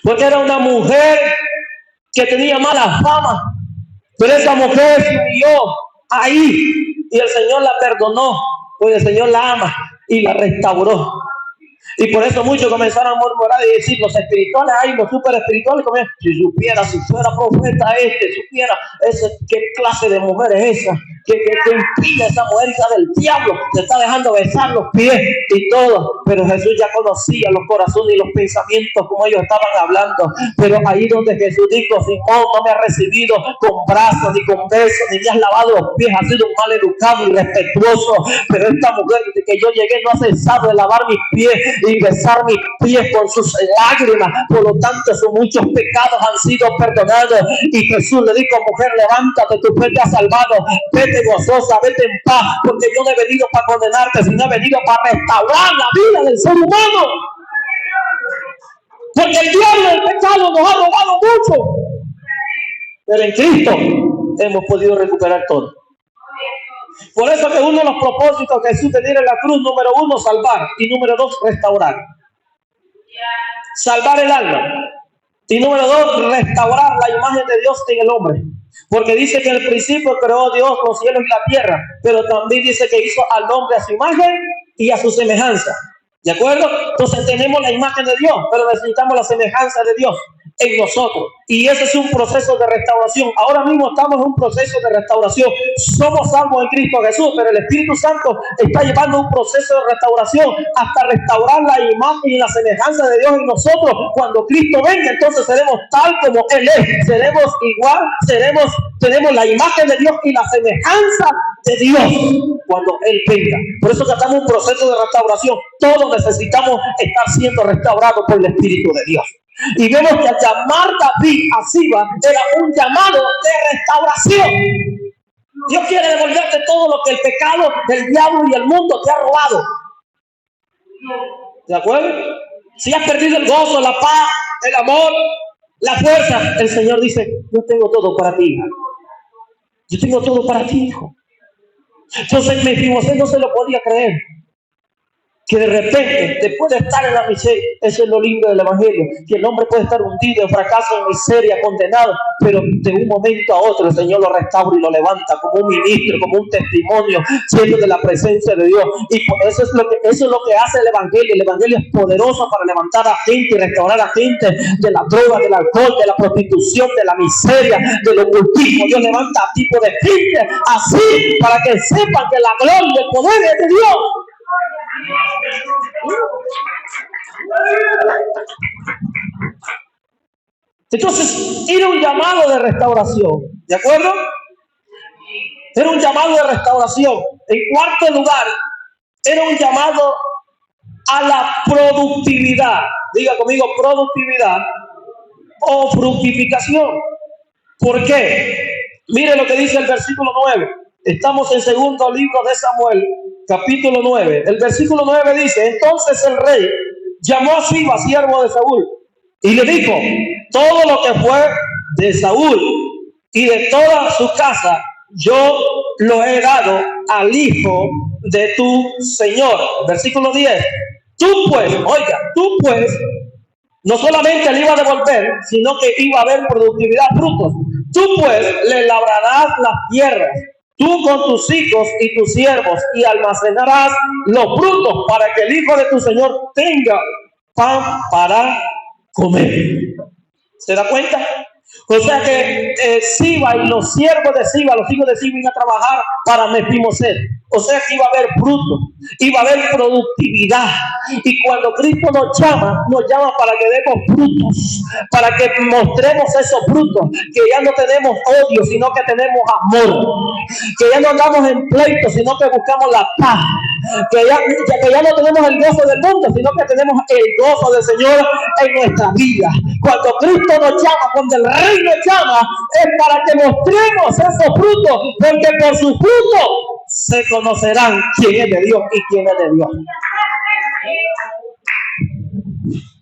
Porque era una mujer que tenía mala fama. Pero esa mujer se humilló ahí y el Señor la perdonó. Porque el Señor la ama y la restauró. Y por eso muchos comenzaron a murmurar y decir, los espirituales hay, los super espirituales, si supiera, si fuera profeta supiera qué clase de mujer es esa, que impide esa mujer, hija del diablo, se está dejando besar los pies y todo. Pero Jesús ya conocía los corazones y los pensamientos como ellos estaban hablando. Pero ahí donde Jesús dijo, Simón, no me has recibido con brazos ni con besos, ni me has lavado los pies, has sido un mal educado y respetuoso. Pero esta mujer, desde que yo llegué, no ha cesado de lavar mis pies y besar mis pies con sus lágrimas. Por lo tanto, sus muchos pecados han sido perdonados. Y Jesús le dijo, mujer, levántate, tu fe te ha salvado, vete gozosa, vete en paz, porque yo no he venido para condenarte, sino he venido para restaurar la vida del ser humano. Porque el diablo, el pecado nos ha robado mucho, pero en Cristo hemos podido recuperar todo. Por eso que uno de los propósitos que Jesús tenía en la cruz, número 1, salvar, y número 2, restaurar. Salvar el alma. Y número 2, restaurar la imagen de Dios en el hombre. Porque dice que en el principio creó Dios los cielos y la tierra, pero también dice que hizo al hombre a su imagen y a su semejanza. ¿De acuerdo? Entonces tenemos la imagen de Dios, pero necesitamos la semejanza de Dios en nosotros. Y ese es un proceso de restauración. Ahora mismo estamos en un proceso de restauración. Somos salvos en Cristo Jesús, pero el Espíritu Santo está llevando un proceso de restauración hasta restaurar la imagen y la semejanza de Dios en nosotros. Cuando Cristo venga, entonces seremos tal como Él es. Seremos igual, tenemos la imagen de Dios y la semejanza de Dios cuando Él venga. Por eso que estamos en un proceso de restauración. Todos necesitamos estar siendo restaurados por el Espíritu de Dios. Y vemos que al llamar David a Siba era un llamado de restauración. Dios quiere devolverte todo lo que el pecado, el diablo y el mundo te ha robado. ¿De acuerdo? Si has perdido el gozo, la paz, el amor, la fuerza, el Señor dice, yo tengo todo para ti, hija. Yo tengo todo para ti, hijo. Entonces Mefibosé no se lo podía creer. Que de repente, después de estar en la miseria, eso es lo lindo del Evangelio, que el hombre puede estar hundido en fracaso, en miseria, condenado, pero de un momento a otro el Señor lo restaura y lo levanta como un ministro, como un testimonio, siendo de la presencia de Dios. Y eso es lo que hace el Evangelio. El Evangelio es poderoso para levantar a gente y restaurar a gente de la droga, del alcohol, de la prostitución, de la miseria, del ocultismo. Dios levanta a tipo de gente así para que sepan que la gloria y el poder es de Dios. Entonces era un llamado de restauración, ¿de acuerdo? Era un llamado de restauración. En cuarto lugar, era un llamado a la productividad. Diga conmigo, productividad o fructificación. ¿Por qué? Mire lo que dice el versículo 9. Estamos en segundo libro de Samuel, capítulo 9. El versículo 9 dice, entonces el rey llamó a Siba, siervo de Saúl, y le dijo, todo lo que fue de Saúl y de toda su casa, yo lo he dado al hijo de tu señor. Versículo 10. Tú pues, no solamente le iba a devolver, sino que iba a haber productividad, frutos. Tú pues le labrarás las tierras, tú con tus hijos y tus siervos, y almacenarás los frutos para que el hijo de tu señor tenga pan para comer. ¿Se da cuenta? O sea que Siba y los siervos de Siba, los hijos de Siba, iban a trabajar para Mefiboset. O sea que iba a haber fruto, iba a haber productividad. Y cuando Cristo nos llama para que demos frutos, para que mostremos esos frutos, que ya no tenemos odio, sino que tenemos amor, que ya no andamos en pleito, sino que buscamos la paz, que ya no tenemos el gozo del mundo, sino que tenemos el gozo del Señor en nuestra vida. Cuando Cristo nos llama, cuando el Rey nos llama, es para que mostremos esos frutos, porque por sus frutos se conocerán quién es de Dios y quién es de Dios.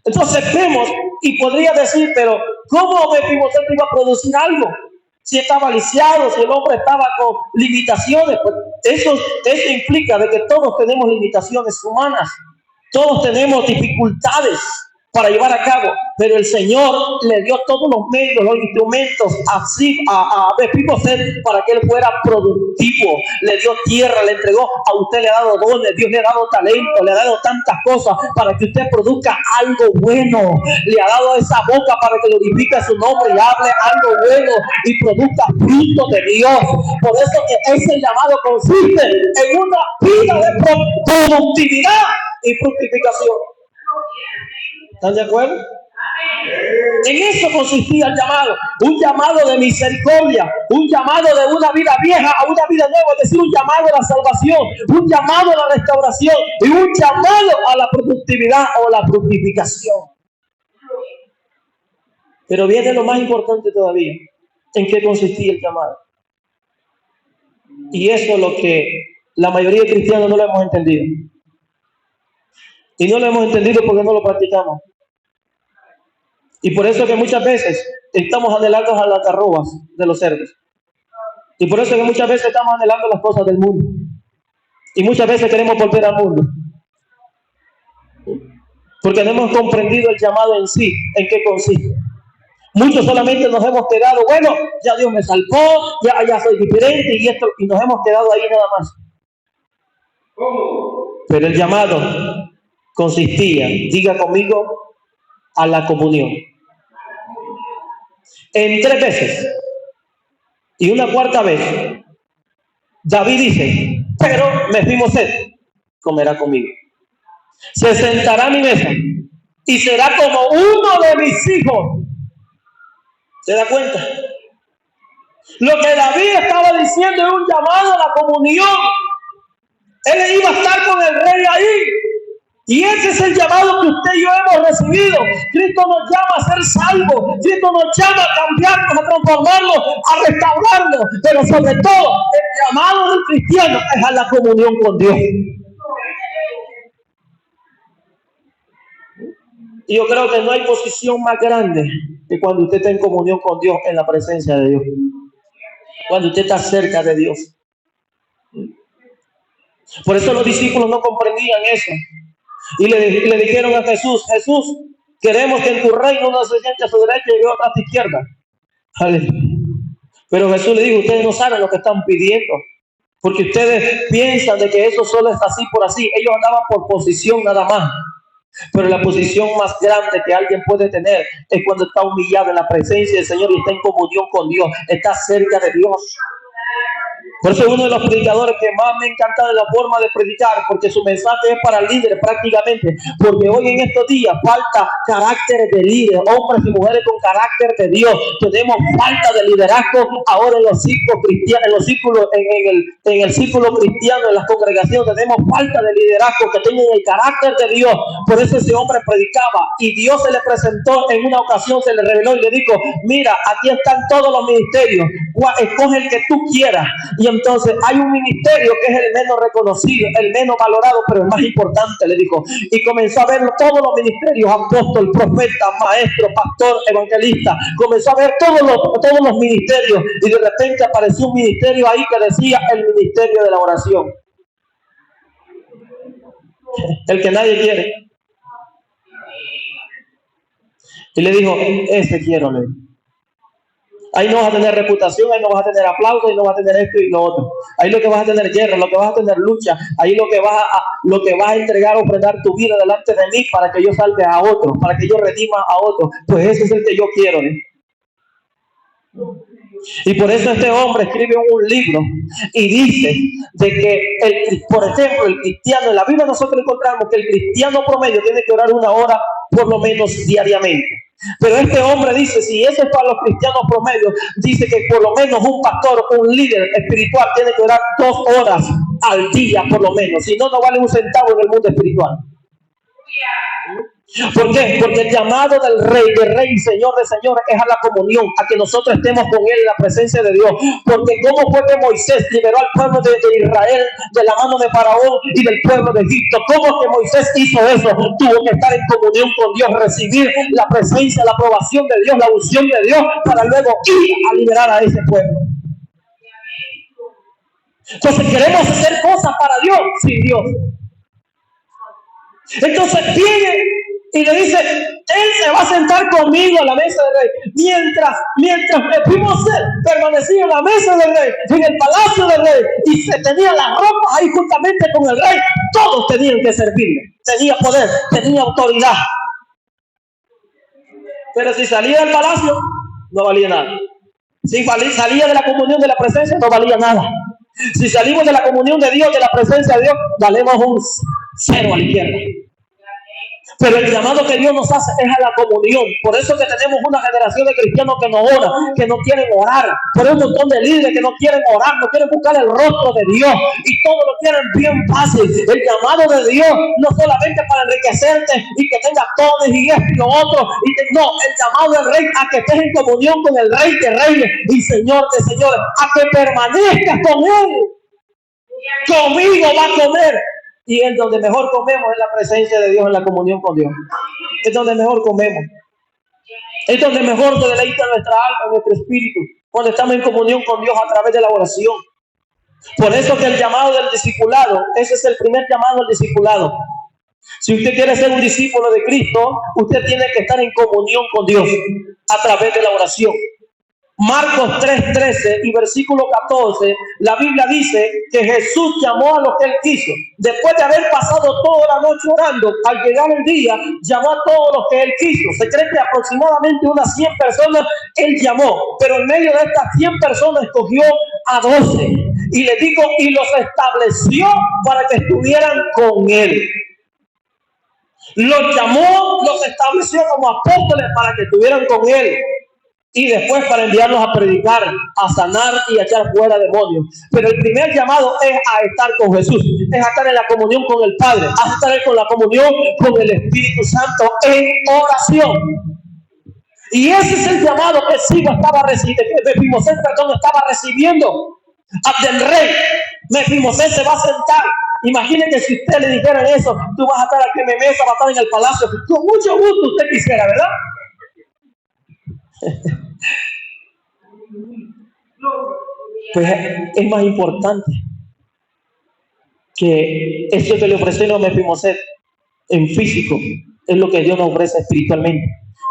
Entonces vemos, y podría decir, pero ¿cómo Mefiboset iba a producir algo si estaba lisiado, si el hombre estaba con limitaciones. Pues eso implica de que todos tenemos limitaciones humanas, todos tenemos dificultades para llevar a cabo, pero el Señor le dio todos los medios, los instrumentos así a Mefiboset para que él fuera productivo. Le dio tierra, le entregó, a usted le ha dado dones, Dios le ha dado talento, le ha dado tantas cosas para que usted produzca algo bueno. Le ha dado esa boca para que glorifique su nombre y hable algo bueno y produzca fruto de Dios. Por eso que ese llamado consiste en una vida de productividad y fructificación. ¿Están de acuerdo? En eso consistía el llamado, un llamado de misericordia, un llamado de una vida vieja a una vida nueva, es decir, un llamado a la salvación, un llamado a la restauración y un llamado a la productividad o la fructificación. Pero viene lo más importante todavía, ¿en qué consistía el llamado? Y eso es lo que la mayoría de cristianos no lo hemos entendido. Y no lo hemos entendido porque no lo practicamos. Y por eso que muchas veces estamos anhelando a las algarrobas de los cerdos. Y por eso que muchas veces estamos anhelando las cosas del mundo. Y muchas veces queremos volver al mundo. Porque no hemos comprendido el llamado en sí, en qué consiste. Muchos solamente nos hemos quedado, bueno, ya Dios me salvó, ya soy diferente y nos hemos quedado ahí nada más. Pero el llamado consistía, diga conmigo, a la comunión. En 3 veces y una cuarta vez, David dice, pero Mefiboset comerá conmigo, se sentará a mi mesa y será como uno de mis hijos. ¿Se da cuenta? Lo que David estaba diciendo es un llamado a la comunión. Él iba a estar con el rey ahí. Y ese es el llamado que usted y yo hemos recibido. Cristo nos llama a ser salvos. Cristo nos llama a cambiarnos, a transformarnos, a restaurarnos. Pero sobre todo, el llamado del cristiano es a la comunión con Dios. Y yo creo que no hay posición más grande que cuando usted está en comunión con Dios, en la presencia de Dios. Cuando usted está cerca de Dios. Por eso los discípulos no comprendían eso. Y le dijeron a Jesús, Jesús, queremos que en tu reino uno se siente a su derecha y otro a tu izquierda. Aleluya. Pero Jesús le dijo, ustedes no saben lo que están pidiendo, porque ustedes piensan de que eso solo es así por así. Ellos andaban por posición nada más. Pero la posición más grande que alguien puede tener es cuando está humillado en la presencia del Señor y está en comunión con Dios, está cerca de Dios. Por eso es uno de los predicadores que más me encanta de la forma de predicar, porque su mensaje es para líderes prácticamente, porque hoy en estos días falta carácter de líder, hombres y mujeres con carácter de Dios. Tenemos falta de liderazgo ahora en los círculos cristianos, en el círculo cristiano, en las congregaciones, tenemos falta de liderazgo que tengan el carácter de Dios. Por eso ese hombre predicaba y Dios se le presentó en una ocasión, se le reveló y le dijo, mira, aquí están todos los ministerios, escoge el que tú quieras. Y entonces hay un ministerio que es el menos reconocido, el menos valorado, pero el más importante, le dijo. Y comenzó a ver todos los ministerios, apóstol, profeta, maestro, pastor, evangelista. Comenzó a ver todos los ministerios y de repente apareció un ministerio ahí que decía el ministerio de la oración. El que nadie quiere. Y le dijo, ese quiero, le dijo. Ahí no vas a tener reputación, ahí no vas a tener aplausos, ahí no vas a tener esto y lo otro. Ahí lo que vas a tener guerra, lo que vas a tener lucha. Ahí lo que vas a entregar, ofrendar tu vida delante de mí para que yo salve a otro, para que yo redima a otro. Pues ese es el que yo quiero, ¿eh? Y por eso este hombre escribe un libro y dice de que, por ejemplo, el cristiano, en la Biblia nosotros encontramos que el cristiano promedio tiene que orar 1 hora por lo menos diariamente. Pero este hombre dice, si eso es para los cristianos promedios, dice que por lo menos un pastor, un líder espiritual tiene que orar 2 horas al día por lo menos. Si no, no vale un centavo en el mundo espiritual. ¿Por qué? Porque el llamado del Rey, de Rey y Señor de Señores es a la comunión, a que nosotros estemos con Él en la presencia de Dios. Porque ¿cómo fue que Moisés liberó al pueblo de Israel de la mano de Faraón y del pueblo de Egipto? ¿Cómo que Moisés hizo eso? Tuvo que estar en comunión con Dios, recibir la presencia, la aprobación de Dios, la unción de Dios, para luego ir a liberar a ese pueblo. Entonces queremos hacer cosas para Dios sin Dios. Entonces viene y le dice, él se va a sentar conmigo a la mesa del rey. Mientras Mefiboset permanecía en la mesa del rey, en el palacio del rey, y se tenía las ropas ahí juntamente con el rey, todos tenían que servirle. Tenía poder, tenía autoridad. Pero si salía del palacio, no valía nada. Si salía de la comunión de la presencia, no valía nada. Si salimos de la comunión de Dios, de la presencia de Dios, valemos un cero a la izquierda. Pero el llamado que Dios nos hace es a la comunión. Por eso que tenemos una generación de cristianos que no oran, que no quieren orar. Por un montón de líderes que no quieren orar, no quieren buscar el rostro de Dios. Y todo lo quieren bien fácil. El llamado de Dios no solamente para enriquecerte y que tengas dones y esto y lo otro. No, el llamado del Rey a que estés en comunión con el Rey de Reyes y Señor de Señores. A que permanezcas con Él. Conmigo va a comer. Y es donde mejor comemos, en la presencia de Dios, en la comunión con Dios. Es donde mejor comemos. Es donde mejor se deleita nuestra alma, nuestro espíritu, cuando estamos en comunión con Dios a través de la oración. Por eso que el llamado del discipulado, ese es el primer llamado al discipulado. Si usted quiere ser un discípulo de Cristo, usted tiene que estar en comunión con Dios a través de la oración. Marcos 3:13 y versículo 14, la Biblia dice que Jesús llamó a los que Él quiso. Después de haber pasado toda la noche orando, al llegar el día, llamó a todos los que Él quiso. Se cree que aproximadamente unas 100 personas Él llamó, pero en medio de estas 100 personas escogió a 12. Y les dijo, y los estableció para que estuvieran con Él. Los llamó, los estableció como apóstoles para que estuvieran con Él. Y después para enviarlos a predicar, a sanar y a echar fuera demonios. Pero el primer llamado es a estar con Jesús, es a estar en la comunión con el Padre, a estar con la comunión con el Espíritu Santo en oración. Y ese es el llamado que Siba estaba recibiendo, estaba recibiendo del Rey. Mefiboset se va a sentar. Imagínate si usted le dijera eso, tú vas a estar aquí en mi mesa, vas a estar en el palacio. Con mucho gusto usted quisiera, ¿verdad? Pues es más importante que eso que le ofrecieron a Mefiboset en físico es lo que Dios nos ofrece espiritualmente.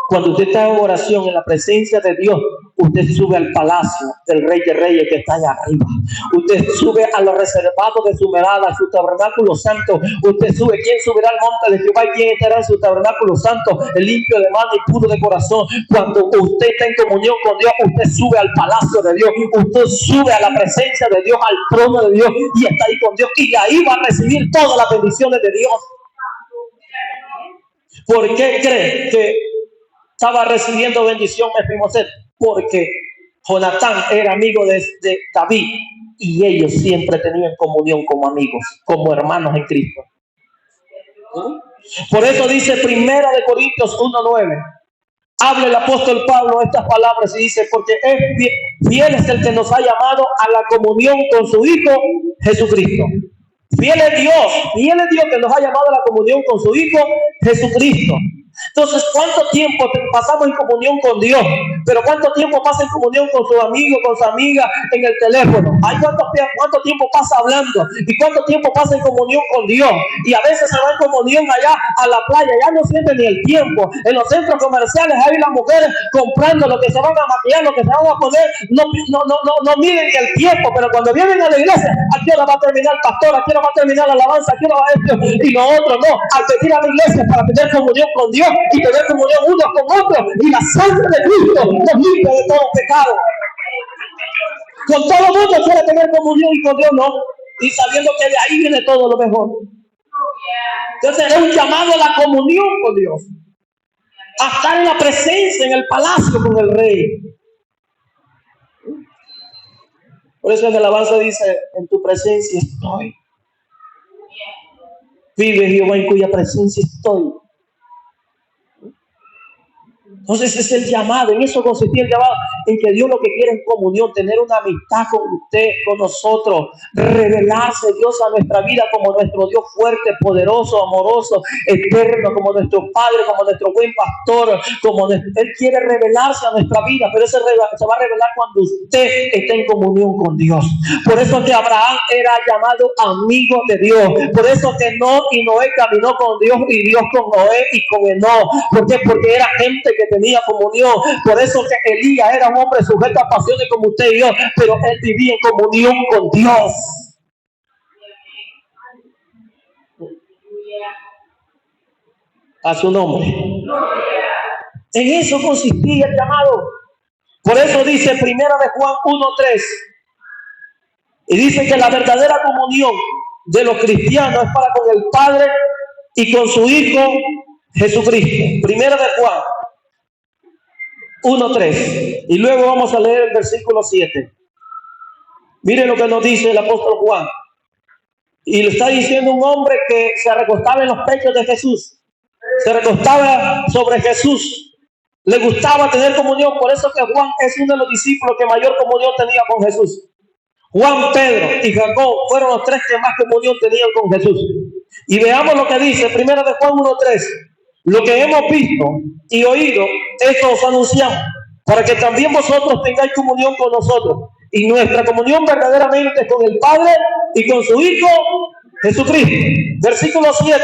Cuando usted está en oración en la presencia de Dios, usted sube al palacio del Rey de Reyes que está allá arriba. Usted sube a los reservados de su morada, a su tabernáculo santo. Usted sube. ¿Quién subirá al monte de Jehová y quién estará en su tabernáculo santo? El limpio de mano y puro de corazón. Cuando usted está en comunión con Dios, usted sube al palacio de Dios. Usted sube a la presencia de Dios, al trono de Dios y está ahí con Dios. Y de ahí va a recibir todas las bendiciones de Dios. ¿Por qué cree que estaba recibiendo bendición Mefiboset? Porque Jonatán era amigo de David y ellos siempre tenían comunión como amigos, como hermanos en Cristo. Por eso dice Primera de Corintios 1:9. Habla el apóstol Pablo estas palabras y dice, porque fiel es el que nos ha llamado a la comunión con su Hijo Jesucristo. Fiel es Dios que nos ha llamado a la comunión con su Hijo Jesucristo. Entonces, ¿cuánto tiempo pasamos en comunión con Dios? Pero ¿cuánto tiempo pasa en comunión con su amigo, con su amiga en el teléfono? ¿Hay cuánto tiempo pasa hablando? ¿Y cuánto tiempo pasa en comunión con Dios? Y a veces se va en comunión allá a la playa, ya no siente ni el tiempo. En los centros comerciales hay las mujeres comprando lo que se van a maquillar, lo que se van a poner, no miden ni el tiempo, pero cuando vienen a la iglesia, ¿a qué hora va a terminar el pastor? ¿A qué hora va a terminar la alabanza? ¿A qué hora va esto y lo otro? No, al venir a la iglesia para tener comunión con Dios y tener comunión unos con otros, y la sangre de Cristo nos limpia de todo pecado. Con todo el mundo quiere tener comunión y con Dios no, y sabiendo que de ahí viene todo lo mejor. Entonces es un llamado a la comunión con Dios, a estar en la presencia, en el palacio con el Rey. Por eso en la alabanza dice, en tu presencia estoy. Vive Jehová en cuya presencia estoy. Entonces es el llamado, en eso consistía el llamado, en que Dios lo que quiere es comunión, tener una amistad con usted, con nosotros, revelarse Dios a nuestra vida como nuestro Dios fuerte, poderoso, amoroso, eterno, como nuestro Padre, como nuestro buen pastor, Él quiere revelarse a nuestra vida, pero se va a revelar cuando usted esté en comunión con Dios. Por eso que Abraham era llamado amigo de Dios, por eso que Noé caminó con Dios y Dios con Noé y con Enoc. ¿Por qué? Porque era gente que tenía comunión. Por eso que Elías era un hombre sujeto a pasiones como usted y yo, pero él vivía en comunión con Dios. A su nombre. En eso consistía el llamado. Por eso dice 1 de Juan 1:3. Y dice que la verdadera comunión de los cristianos es para con el Padre y con su Hijo Jesucristo. 1 de Juan 1:3. Y luego vamos a leer el versículo 7. Miren lo que nos dice el apóstol Juan. Y lo está diciendo un hombre que se recostaba en los pechos de Jesús. Se recostaba sobre Jesús. Le gustaba tener comunión. Por eso que Juan es uno de los discípulos que mayor comunión tenía con Jesús. Juan, Pedro y Jacob fueron los tres que más comunión tenían con Jesús. Y veamos lo que dice 1 de Juan 1:3. Lo que hemos visto y oído, esto os anunciamos, para que también vosotros tengáis comunión con nosotros. Y nuestra comunión verdaderamente es con el Padre y con su Hijo Jesucristo. Versículo 7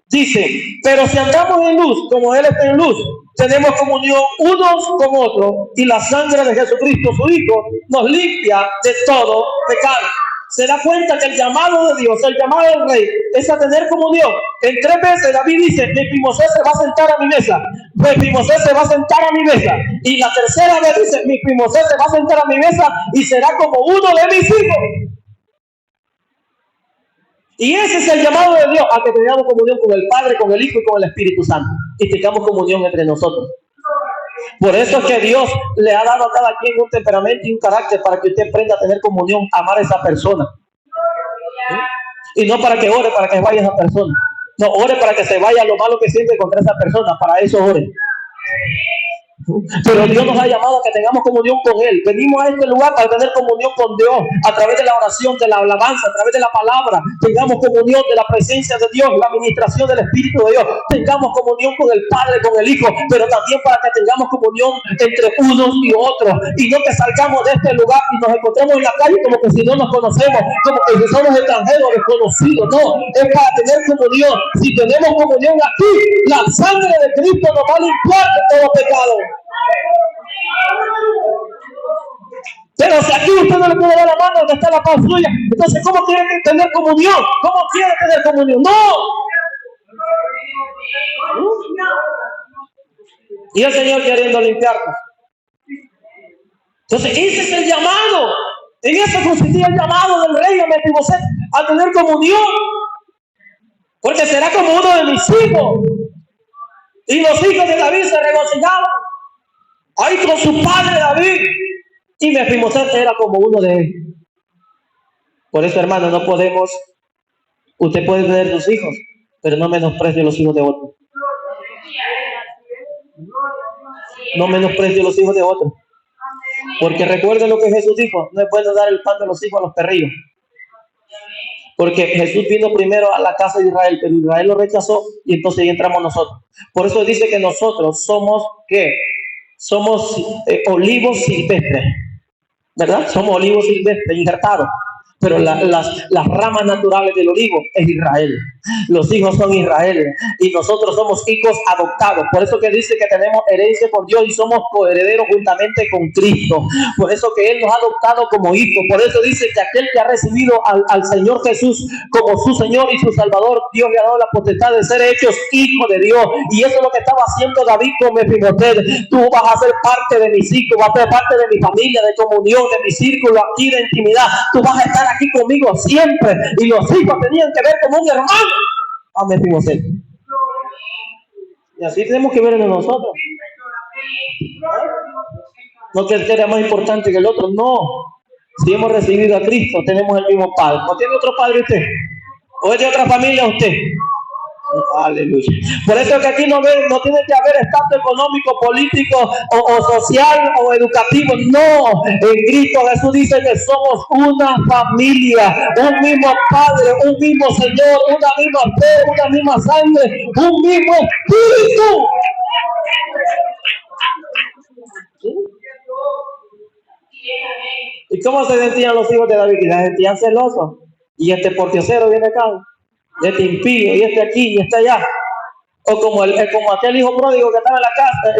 dice: pero si andamos en luz, como Él está en luz, tenemos comunión unos con otros, y la sangre de Jesucristo, su Hijo, nos limpia de todo pecado. Se da cuenta que el llamado de Dios, el llamado del Rey, es a tener comunión. En 3 veces David dice: Mefiboseth se va a sentar a mi mesa. Mefiboseth se va a sentar a mi mesa. Y la tercera vez dice: Mefiboseth se va a sentar a mi mesa y será como uno de mis hijos. Y ese es el llamado de Dios, a que tengamos comunión con el Padre, con el Hijo y con el Espíritu Santo. Y tengamos comunión entre nosotros. Por eso es que Dios le ha dado a cada quien un temperamento y un carácter para que usted aprenda a tener comunión, amar a esa persona. ¿Sí? Y no para que ore, para que vaya esa persona. No, ore para que se vaya lo malo que siente contra esa persona. Para eso ore. Pero Dios nos ha llamado a que tengamos comunión con Él. Venimos a este lugar para tener comunión con Dios a través de la oración, de la alabanza, a través de la palabra. Tengamos comunión de la presencia de Dios, la administración del Espíritu de Dios. Tengamos comunión con el Padre, con el Hijo, pero también para que tengamos comunión entre unos y otros. Y no que salgamos de este lugar y nos encontremos en la calle como que si no nos conocemos, como que si somos extranjeros, desconocidos. No, es para tener comunión. Si tenemos comunión aquí, la sangre de Cristo nos va a limpiar de todo pecado. Pero si aquí usted no le puede dar la mano donde está la paz suya, entonces ¿cómo quiere tener comunión? ¿Cómo quiere tener comunión? ¡No! Y el Señor queriendo limpiarnos. Entonces ese es el llamado. En eso consistía el llamado del rey a Mefiboseth, a tener comunión. Porque será como uno de mis hijos. Y los hijos de David se regocijaban ahí con su padre David. Y Mefiboseth era como uno de ellos. Por eso, hermano, no podemos. Usted puede tener sus hijos, pero no menosprecie los hijos de otros. No menosprecie los hijos de otros. Porque recuerden lo que Jesús dijo: no es bueno dar el pan de los hijos a los perrillos. Porque Jesús vino primero a la casa de Israel, pero Israel lo rechazó y entonces ahí entramos nosotros. Por eso dice que nosotros somos, ¿qué? Somos olivos silvestres, ¿verdad? Somos olivos silvestres injertados. Pero las ramas naturales del olivo es Israel. Los hijos son Israel. Y nosotros somos hijos adoptados. Por eso que dice que tenemos herencia por Dios y somos coherederos juntamente con Cristo. Por eso que Él nos ha adoptado como hijos. Por eso dice que aquel que ha recibido al Señor Jesús como su Señor y su Salvador, Dios le ha dado la potestad de ser hechos hijos de Dios. Y eso es lo que estaba haciendo David con Mefiboseth. Tú vas a ser parte de mis hijos, vas a ser parte de mi familia, de comunión, de mi círculo aquí de intimidad. Tú vas a estar aquí conmigo siempre. Y los hijos tenían que ver como un hermano a Mefiboseth. Y así tenemos que ver en nosotros. No que él era más importante que el otro, no. Si hemos recibido a Cristo, tenemos el mismo Padre. ¿No tiene otro padre usted? ¿O es de otra familia usted? Aleluya. Por eso es que aquí no tiene que haber estatus económico, político o social o educativo. No, en Cristo Jesús dice que somos una familia, un mismo Padre, un mismo Señor, una misma fe, una misma sangre, un mismo Espíritu. ¿Sí? ¿Y cómo se sentían los hijos de David? Que se sentían celosos. Y este portiocero viene acá, este impío, y este aquí, y este allá. O como aquel hijo pródigo que estaba en la casa,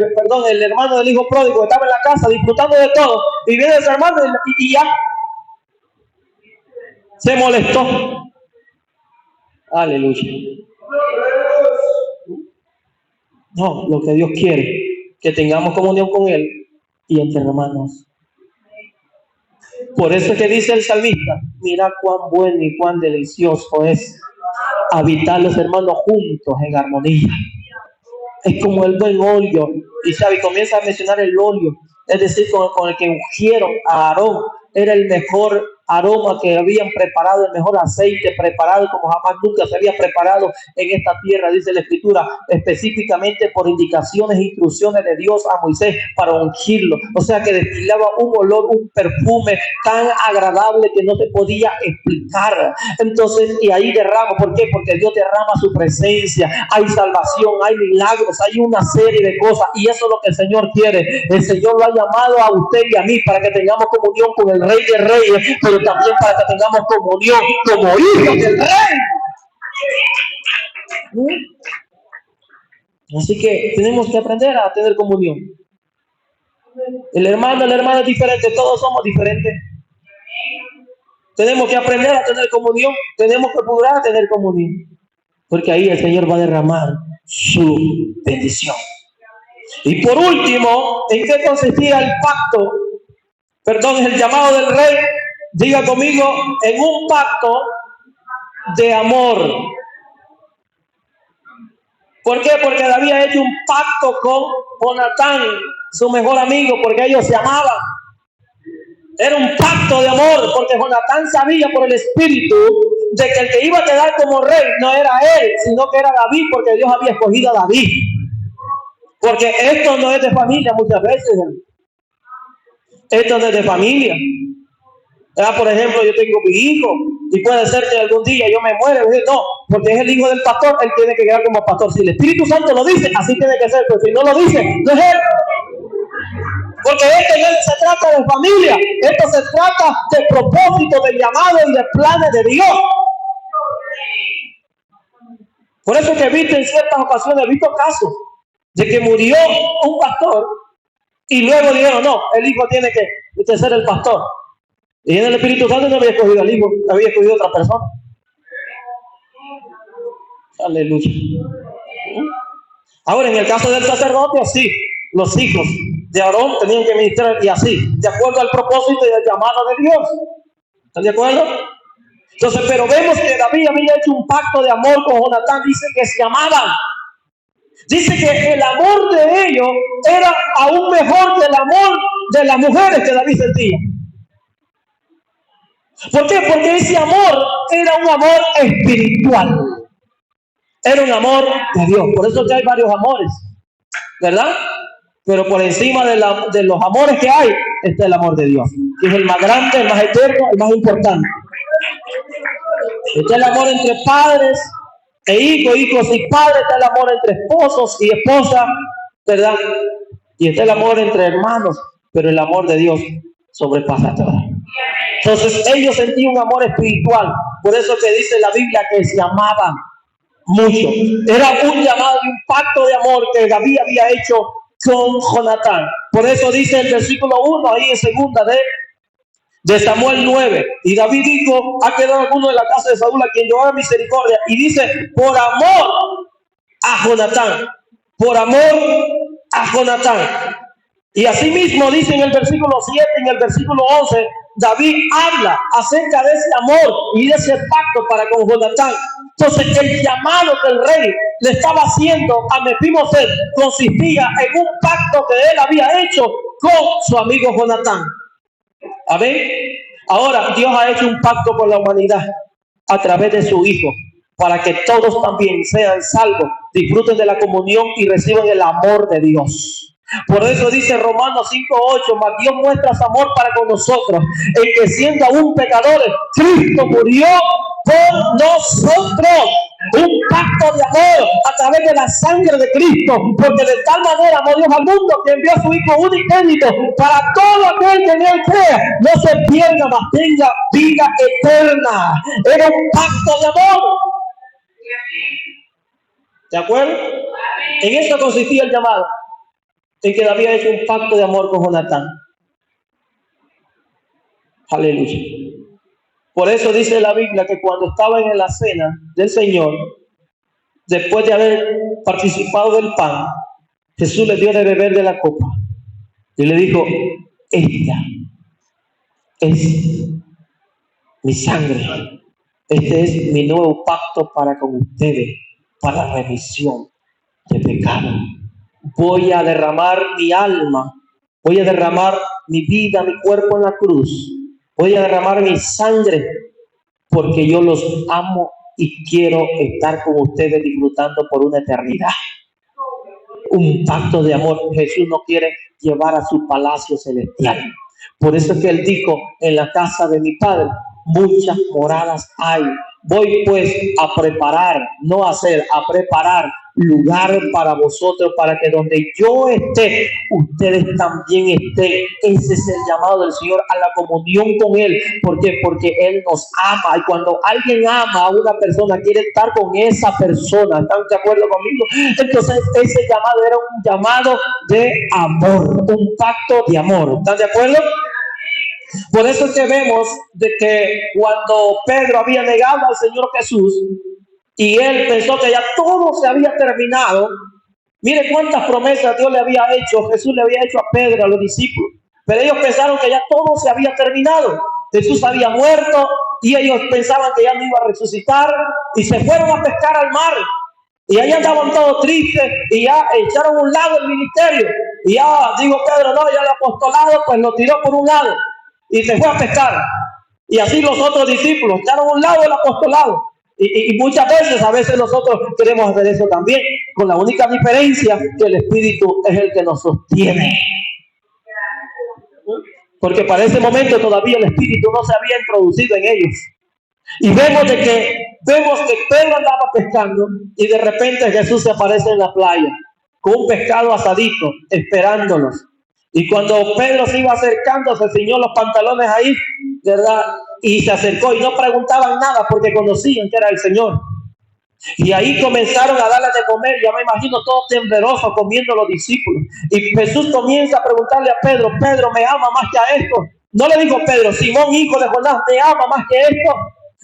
el hermano del hijo pródigo que estaba en la casa disfrutando de todo. Y viene su hermano y ya se molestó. Aleluya. No, lo que Dios quiere, que tengamos comunión con Él y entre hermanos. Por eso es que dice el salmista, mira cuán bueno y cuán delicioso es habitar los hermanos juntos en armonía. Es como el buen óleo. Y Xavi comienza a mencionar el óleo, es decir, con el que ungieron a Aarón. Era el mejor aroma que habían preparado, el mejor aceite preparado como jamás nunca se había preparado en esta tierra, dice la Escritura, específicamente por indicaciones e instrucciones de Dios a Moisés para ungirlo. O sea que destilaba un olor, un perfume tan agradable que no se podía explicar. Entonces, y ahí derrama, ¿por qué? Porque Dios derrama su presencia, hay salvación, hay milagros, hay una serie de cosas, y eso es lo que el Señor quiere. El Señor lo ha llamado a usted y a mí para que tengamos comunión con el Rey de Reyes, pero también para que tengamos comunión como hijos del Rey. Así que tenemos que aprender a tener comunión. El hermano es diferente, todos somos diferentes. Tenemos que aprender a tener comunión, tenemos que procurar a tener comunión, porque ahí el Señor va a derramar su bendición. Y por último, ¿en qué consistía el pacto? El llamado del Rey. Diga conmigo, en un pacto de amor. ¿Por qué? Porque David había hecho un pacto con Jonatán, su mejor amigo, porque ellos se amaban. Era un pacto de amor, porque Jonatán sabía por el Espíritu de que el que iba a quedar como rey no era él, sino que era David, porque Dios había escogido a David. Porque esto no es de familia muchas veces. Esto no es de familia. Por ejemplo, yo tengo mi hijo y puede ser que algún día yo me muera. No, porque es el hijo del pastor, él tiene que quedar como pastor. Si el Espíritu Santo lo dice, así tiene que ser. Pero si no lo dice, no es él. Porque esto no se trata de familia, esto se trata de propósito, de llamado y de planes de Dios. Por eso que he visto en ciertas ocasiones, he visto casos de que murió un pastor y luego dijeron, no, el hijo tiene que ser el pastor. Y en el Espíritu Santo no había escogido al hijo, había escogido a otra persona. Aleluya. Ahora, en el caso del sacerdote, sí, los hijos de Aarón tenían que ministrar y así, de acuerdo al propósito y al llamado de Dios. ¿Están de acuerdo? Entonces, pero vemos que David había hecho un pacto de amor con Jonatán, dice que se amaban. Dice que el amor de ellos era aún mejor que el amor de las mujeres que David sentía. ¿Por qué? Porque ese amor era un amor espiritual. Era un amor de Dios. Por eso que hay varios amores, ¿verdad? Pero por encima de los amores que hay, está el amor de Dios, que es el más grande, el más eterno, el más importante. Está el amor entre padres e hijos, hijos y padres. Está el amor entre esposos y esposas, ¿verdad? Y está el amor entre hermanos, pero el amor de Dios sobrepasa todo. Entonces ellos sentían un amor espiritual. Por eso que dice la Biblia que se amaban mucho. Era un llamado y un pacto de amor que David había hecho con Jonatán. Por eso dice el versículo 1 ahí en segunda de Samuel 9. Y David dijo, ha quedado alguno de la casa de Saúl a quien yo haga misericordia. Y dice, por amor a Jonatán. Por amor a Jonatán. Y asimismo dice en el versículo 7, en el versículo 11, David habla acerca de ese amor y de ese pacto para con Jonatán. Entonces el llamado que el rey le estaba haciendo a Mefiboset consistía en un pacto que él había hecho con su amigo Jonatán. Amén. Ahora Dios ha hecho un pacto con la humanidad a través de su hijo. para que todos también sean salvos, disfruten de la comunión y reciban el amor de Dios. Por eso dice Romanos 5:8, mas Dios muestra su amor para con nosotros, en que siendo aún pecadores, Cristo murió por nosotros. Un pacto de amor a través de la sangre de Cristo, porque de tal manera amó Dios al mundo que envió a su Hijo unigénito para todo aquel que en él crea, no se pierda, mas tenga vida eterna. Era un pacto de amor. ¿De acuerdo? En eso consistía el llamado, en que David ha hecho un pacto de amor con Jonatán. Aleluya. Por eso dice la Biblia que cuando estaba en la cena del Señor, después de haber participado del pan, Jesús le dio de beber de la copa y le dijo: esta es mi sangre, este es mi nuevo pacto para con ustedes, para remisión de pecado. Voy a derramar mi alma, voy a derramar mi vida, mi cuerpo en la cruz, voy a derramar mi sangre, porque yo los amo y quiero estar con ustedes disfrutando por una eternidad. Un pacto de amor. Jesús no quiere llevar a su palacio celestial. Por eso es que él dijo: en la casa de mi Padre muchas moradas hay. Voy pues a preparar, no a hacer, a preparar lugar para vosotros, para que donde yo esté, ustedes también estén. Ese es el llamado del Señor a la comunión con Él. ¿Por qué? Porque Él nos ama, y cuando alguien ama a una persona, quiere estar con esa persona. ¿Están de acuerdo conmigo? Entonces ese llamado era un llamado de amor, un pacto de amor. ¿Están de acuerdo? Por eso es que vemos de que cuando Pedro había negado al Señor Jesús y él pensó que ya todo se había terminado, mire cuántas promesas Dios le había hecho, Jesús le había hecho a Pedro, a los discípulos, pero ellos pensaron que ya todo se había terminado. Jesús había muerto y ellos pensaban que ya no iba a resucitar y se fueron a pescar al mar. Y ahí andaban todos tristes y ya echaron a un lado el ministerio. Y ya digo Pedro, no, ya el apostolado pues lo tiró por un lado y se fue a pescar. Y así los otros discípulos echaron a un lado el apostolado. Y muchas veces, a veces nosotros queremos hacer eso también, con la única diferencia que el Espíritu es el que nos sostiene. Porque para ese momento todavía el Espíritu no se había introducido en ellos. Y vemos que Pedro andaba pescando y de repente Jesús se aparece en la playa con un pescado asadito esperándolos. Y cuando Pedro se iba acercando, se ciñó los pantalones ahí, ¿verdad? Y se acercó y no preguntaban nada porque conocían que era el Señor. Y ahí comenzaron a darle de comer, ya me imagino todos temblorosos comiendo los discípulos. Y Jesús comienza a preguntarle a Pedro: Pedro, ¿me ama más que a esto? No le dijo Pedro: Simón, hijo de Jonás, ¿me ama más que esto?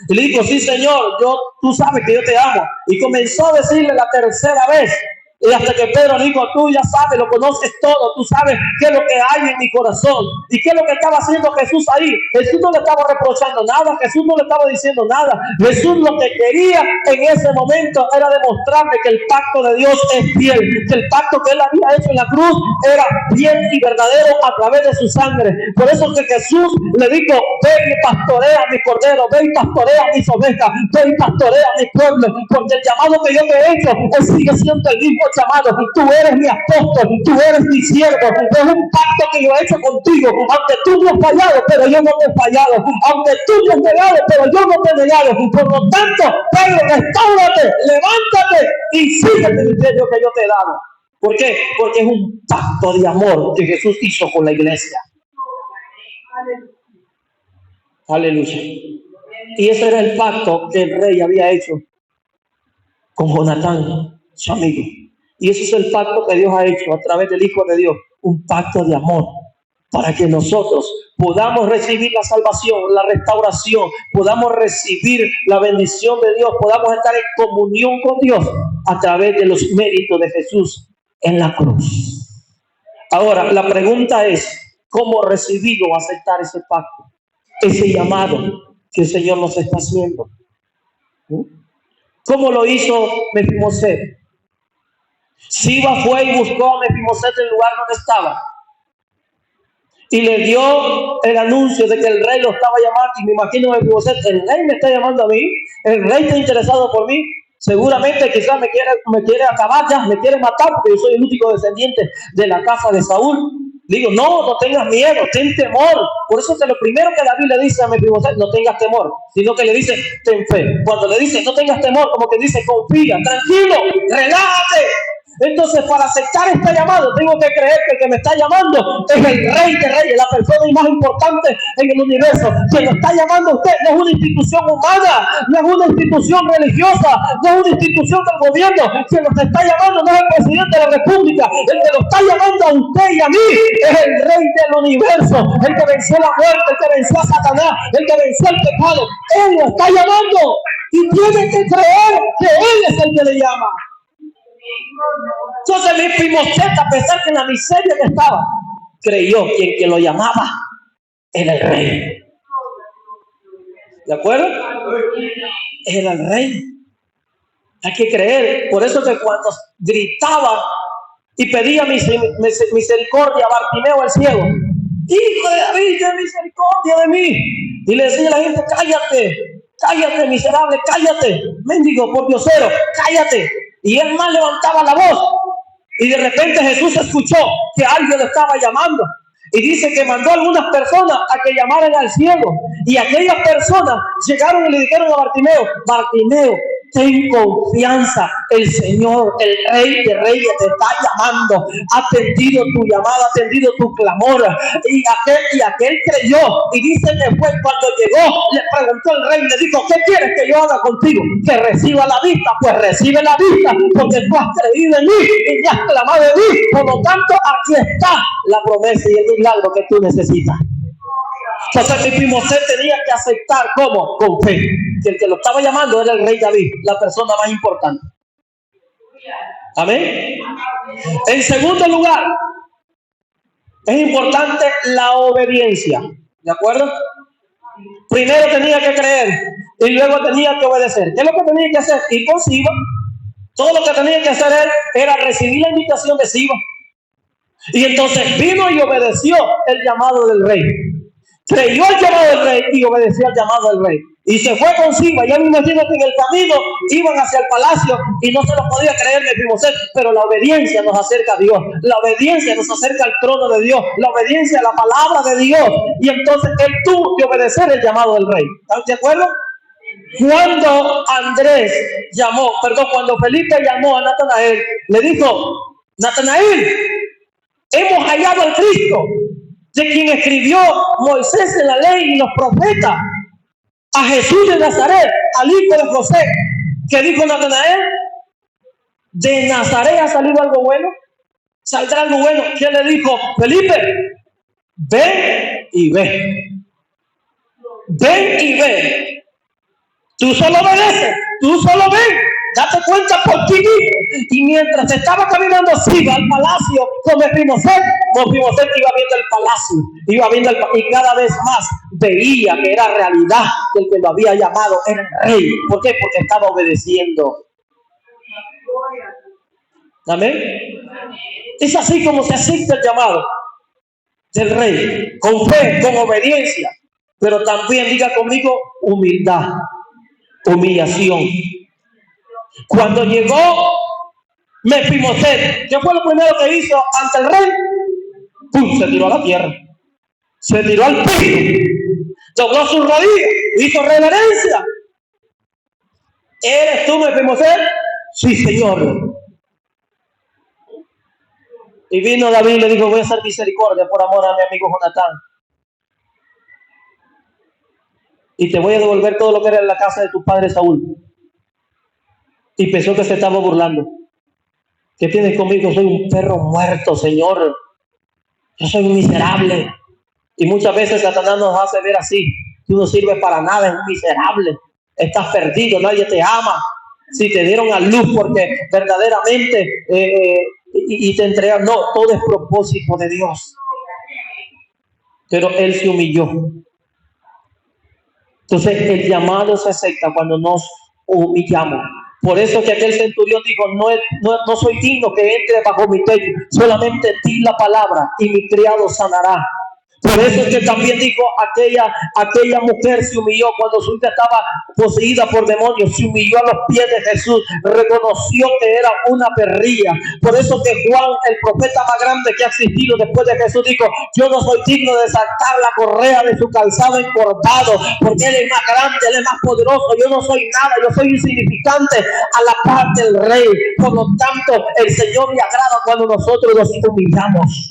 Y le dijo: sí, Señor, tú sabes que yo te amo. Y comenzó a decirle la tercera vez. Y hasta que Pedro dijo: tú ya sabes, lo conoces todo, tú sabes qué es lo que hay en mi corazón. ¿Y qué es lo que estaba haciendo Jesús ahí? Jesús no le estaba reprochando nada, Jesús no le estaba diciendo nada. Jesús lo que quería en ese momento era demostrarle que el pacto de Dios es fiel, que el pacto que él había hecho en la cruz era fiel y verdadero a través de su sangre. Por eso que Jesús le dijo: ve y pastorea a mi cordero, ve y pastorea a mis ovejas, ve y pastorea a mi pueblo, porque el llamado que yo te he hecho sigue siendo el mismo llamado. Tú eres mi apóstol, tú eres mi siervo. Es un pacto que yo he hecho contigo, aunque tú me has fallado, pero yo no te he fallado, aunque tú me has negado, pero yo no te he negado. Por lo tanto, Pedro, restáurate, levántate y sigue el ministerio que yo te he dado. ¿Por qué? Porque es un pacto de amor que Jesús hizo con la iglesia. Aleluya. Y ese era el pacto que el rey había hecho con Jonatán, su amigo. Y ese es el pacto que Dios ha hecho a través del Hijo de Dios, un pacto de amor, para que nosotros podamos recibir la salvación, la restauración, podamos recibir la bendición de Dios, podamos estar en comunión con Dios a través de los méritos de Jesús en la cruz. Ahora, la pregunta es: ¿cómo recibir o aceptar ese pacto, ese llamado que el Señor nos está haciendo? ¿Cómo lo hizo Mefiboset? Siba fue y buscó a Mefiboset en el lugar donde estaba. y le dio el anuncio de que el rey lo estaba llamando, y me imagino a Mefiboset, el rey me está llamando a mí, el rey está interesado por mí, seguramente quizás me quiere acabar ya, me quiere matar porque yo soy el único descendiente de la casa de Saúl. Digo, no tengas miedo, ten temor. Por eso que lo primero que David le dice a Mefiboset, no tengas temor, sino que le dice, ten fe. Cuando le dice, no tengas temor, como que dice, confía, tranquilo, relájate. Entonces, para aceptar este llamado, tengo que creer que el que me está llamando es el Rey de Reyes, la persona más importante en el universo. Quien lo está llamando a usted no es una institución humana, no es una institución religiosa, no es una institución del gobierno. Quien nos está llamando no es el presidente de la República. El que lo está llamando a usted y a mí es el Rey del universo, el que venció la muerte, el que venció a Satanás, el que venció el pecado. Él lo está llamando y tiene que creer que Él es el que le llama. Entonces Mefiboset, a pesar que en la miseria que estaba, creyó que el que lo llamaba era el rey. ¿De acuerdo? Era el rey. Hay que creer. Por eso que cuando gritaba y pedía misericordia a Bartimeo el ciego, hijo de David, ten misericordia de mí. Y le decía a la gente, cállate miserable, cállate, mendigo pordiosero, cállate. Y él más levantaba la voz. Y de repente Jesús escuchó que alguien lo estaba llamando. Y dice que mandó a algunas personas a que llamaran al ciego. Y aquellas personas llegaron y le dijeron a Bartimeo, ten confianza, el Señor, el Rey de Reyes te está llamando, ha atendido tu llamada, ha atendido tu clamor. Y aquel creyó, y dice que fue cuando llegó, le preguntó al rey, le dijo, ¿qué quieres que yo haga contigo? Que reciba la vista. Pues recibe la vista, porque tú has creído en mí y me has clamado en mí. Por lo tanto, aquí está la promesa y el milagro que tú necesitas. Entonces Mefiboset tenía que aceptar, ¿cómo? Con fe, que el que lo estaba llamando era el rey David, la persona más importante. Amén. En segundo lugar, es importante la obediencia. ¿De acuerdo? Primero tenía que creer y luego tenía que obedecer. ¿Qué es lo que tenía que hacer? Ir con Siba. Todo lo que tenía que hacer él era recibir la invitación de Siba. Y entonces vino y obedeció el llamado del rey. Creyó el llamado del rey y obedeció el llamado del rey. Y se fue con Siba. Ya me imagino que en el camino iban hacia el palacio y no se lo podía creer Mefiboset. Pero la obediencia nos acerca a Dios. La obediencia nos acerca al trono de Dios. La obediencia a la palabra de Dios. Y entonces él tuvo que obedecer el llamado del rey. ¿Están de acuerdo? Cuando Felipe llamó a Natanael, le dijo, Natanael, hemos hallado al Cristo, de quien escribió Moisés en la ley y los profetas, a Jesús de Nazaret, al hijo de José. ¿Qué dijo Natanael? ¿De Nazaret ha salido algo bueno? ¿Saldrá algo bueno? ¿Qué le dijo? Felipe, ven y ve. Ven y ve. Tú solo obedeces, tú solo ven. Date cuenta por ti mismo. Y mientras estaba caminando Siba al palacio con Mefiboset iba viendo el palacio, y cada vez más veía que era realidad, que el que lo había llamado era el rey. ¿Por qué? Porque estaba obedeciendo. ¿Amén? Es así como se asiste el llamado del rey, con fe, con obediencia, pero también, diga conmigo, humildad, humillación. Cuando llegó Mefiboset, ¿qué fue lo primero que hizo ante el rey? ¡Pum! Se tiró a la tierra, se tiró al piso, dobló sus rodillas, hizo reverencia. ¿Eres tú, Mefiboset? Sí, Señor. Y vino David y le dijo, voy a hacer misericordia por amor a mi amigo Jonatán, y te voy a devolver todo lo que era en la casa de tu padre Saúl. Y pensó que se estaba burlando. ¿Qué tienes conmigo? Soy un perro muerto, Señor. Yo soy un miserable. Y muchas veces Satanás nos hace ver así. Tú no sirves para nada, es un miserable. Estás perdido, nadie te ama. Si te dieron a luz porque verdaderamente y te entregan. No, todo es propósito de Dios. Pero él se humilló. Entonces el llamado se acepta cuando nos humillamos. Por eso que aquel centurión dijo, no soy digno que entre bajo mi techo, solamente di la palabra y mi criado sanará. Por eso es que también dijo aquella mujer se humilló cuando su hija estaba poseída por demonios, se humilló a los pies de Jesús, reconoció que era una perrilla. Por eso que Juan, el profeta más grande que ha existido después de Jesús, dijo: yo no soy digno de sacar la correa de su calzado encorvado, porque él es más grande, él es más poderoso, yo no soy nada, yo soy insignificante a la par del rey. Por lo tanto, el Señor le agrada cuando nosotros nos humillamos.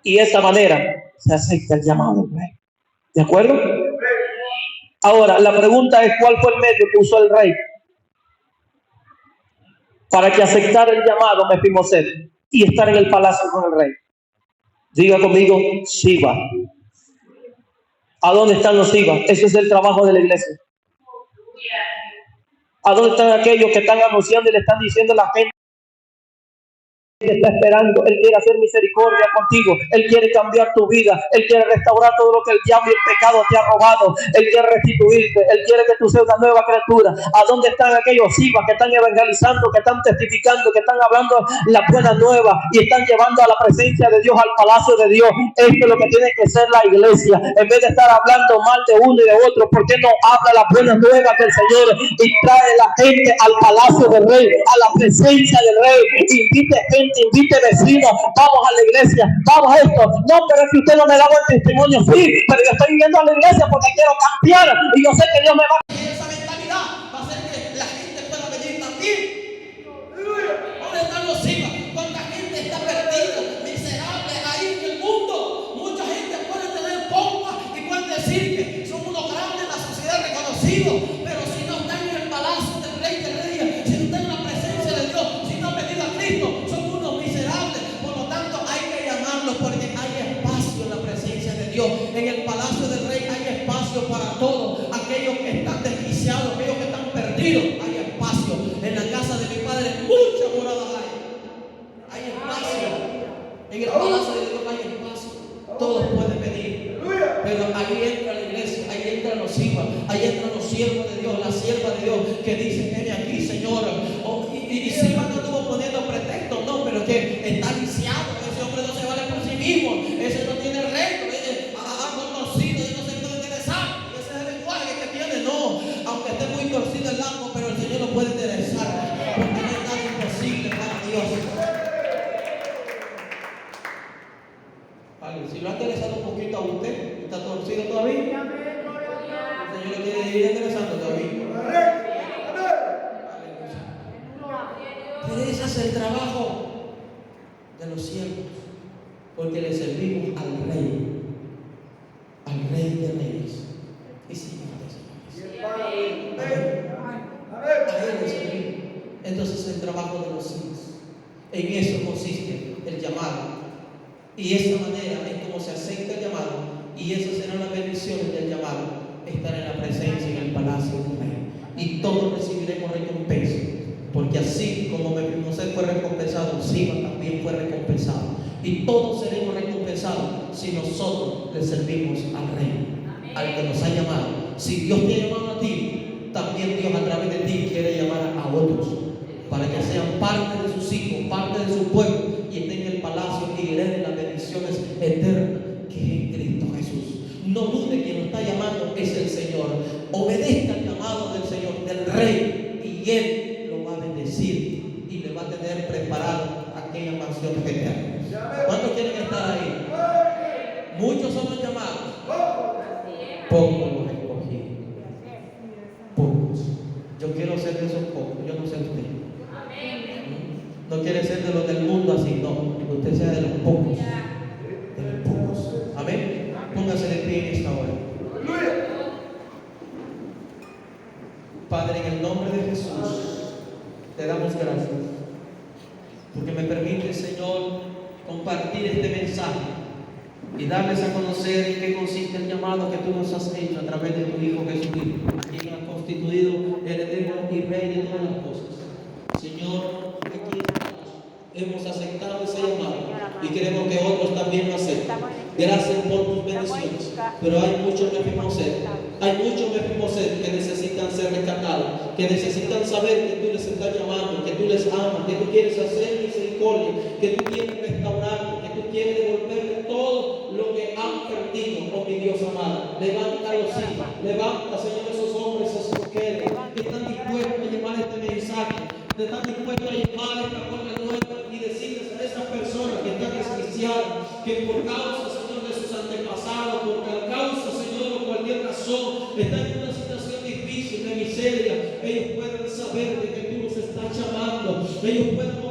Y de esa manera se acepta el llamado del rey. ¿De acuerdo? Ahora, la pregunta es: ¿cuál fue el medio que usó el rey para que aceptara el llamado Mefiboset y estar en el palacio con el rey? Diga conmigo: Siba. ¿A dónde están los Siba? Ese es el trabajo de la iglesia. ¿A dónde están aquellos que están anunciando y le están diciendo a la gente que está esperando? Él quiere hacer misericordia contigo, Él quiere cambiar tu vida, Él quiere restaurar todo lo que el diablo y el pecado te ha robado, Él quiere restituirte, Él quiere que tú seas una nueva criatura. ¿A dónde están aquellos hijos que están evangelizando, que están testificando, que están hablando la buena nueva y están llevando a la presencia de Dios, al palacio de Dios? Esto es lo que tiene que ser la iglesia. En vez de estar hablando mal de uno y de otro, ¿por qué no habla la buena nueva del Señor y trae la gente al palacio del rey, a la presencia del rey? Invite gente, invite vecinos, vamos a la iglesia, vamos a esto. No, pero es que usted no me da buen testimonio. Sí, pero yo estoy yendo a la iglesia porque quiero cambiar y yo sé que Dios me va a... Y esa mentalidad va a hacer que la gente pueda venir también. ¿Dónde están los hijos? ¿Cuánta gente está perdida, miserable ahí en el mundo? Mucha gente puede tener pompa y pueden decir que son unos grandes en la sociedad reconocidos, pero si no están en el palacio del Rey de Reyes, si no están en la presencia de Dios, si no han venido a Cristo, son unos miserables. Por lo tanto, hay que llamarlos porque hay espacio en la presencia de Dios. En el palacio del Rey hay espacio para todos. Aquellos que están desquiciados, aquellos que están perdidos, hay espacio. En la casa de mi Padre muchas moradas hay. Hay espacio. En el palacio de Dios hay espacio. Todos pueden venir. Pero ahí entra la iglesia, ahí entran los hijos, ahí entran los siervos de Dios, las siervas de Dios que dicen: ven aquí, Señor. Y Silva no estuvo poniendo pretextos, no, pero que está viciado. Ese hombre no se vale por sí mismo. Ese no tiene reto. Ha conocido y no se puede interesar. Y ese es el lenguaje que tiene. No, aunque esté muy torcido el largo, pero el Señor lo puede interesar. Porque no hay nada imposible para Dios. Vale, si lo ha interesado un poquito a usted, está torcido todavía. El Señor lo quiere ir interesando todavía. Pero ese es el trabajo de los siervos, porque le servimos al Rey de Reyes y Señores. A Él le servimos. Entonces, el trabajo de los hijos, en eso consiste el llamado. Y esa manera es como se acepta el llamado, y esas serán las bendiciones del llamado: estar en la presencia en el palacio del Rey. Y todos recibiremos recompensa, porque así como Mefiboset fue recompensado, Siba también fue recompensado. Y todos seremos recompensados si nosotros le servimos al Rey, al que nos ha llamado. Si Dios te ha llamado a ti, también Dios a través de ti quiere llamar a otros, para que sean parte de sus hijos, parte de su pueblo, y estén en el palacio y hereden las bendiciones eternas que es en Cristo Jesús. No dude que nos está llamando es el Señor. Obedezca el llamado del Señor, del Rey, y Él lo va a bendecir y le va a tener preparado aquella mansión eterna. ¿Cuántos quieren estar ahí? Muchos son los llamados, pocos los escogidos. Pocos. Yo quiero ser de esos pocos, yo no sé usted. No quiere ser de los del mundo así, no. Usted sea de los pocos. De los pocos. Amén. Póngase de pie en esta hora. Padre, en el nombre de Jesús, te damos gracias porque me permite, Señor, compartir este mensaje y darles a conocer en qué consiste el llamado que tú nos has hecho a través de tu Hijo Jesucristo, quien ha constituido heredero y rey de todas las cosas. Señor, aquí hemos aceptado ese llamado y queremos que otros también lo acepten. Gracias por tus bendiciones. Pero hay muchos Mefiboset que necesitan ser rescatados, que necesitan saber que tú les estás llamando, que tú les amas, que tú quieres hacer misericordia, que tú quieres restaurar, que tú quieres devolverle Usted está dispuesto a llamar esta forma nueva y decirles a estas personas que están desquiciadas, que por causa, Señor, de sus antepasados, por causa, Señor, o cualquier razón, están en una situación difícil, de miseria, ellos puedan saber de que tú los estás llamando, ellos puedan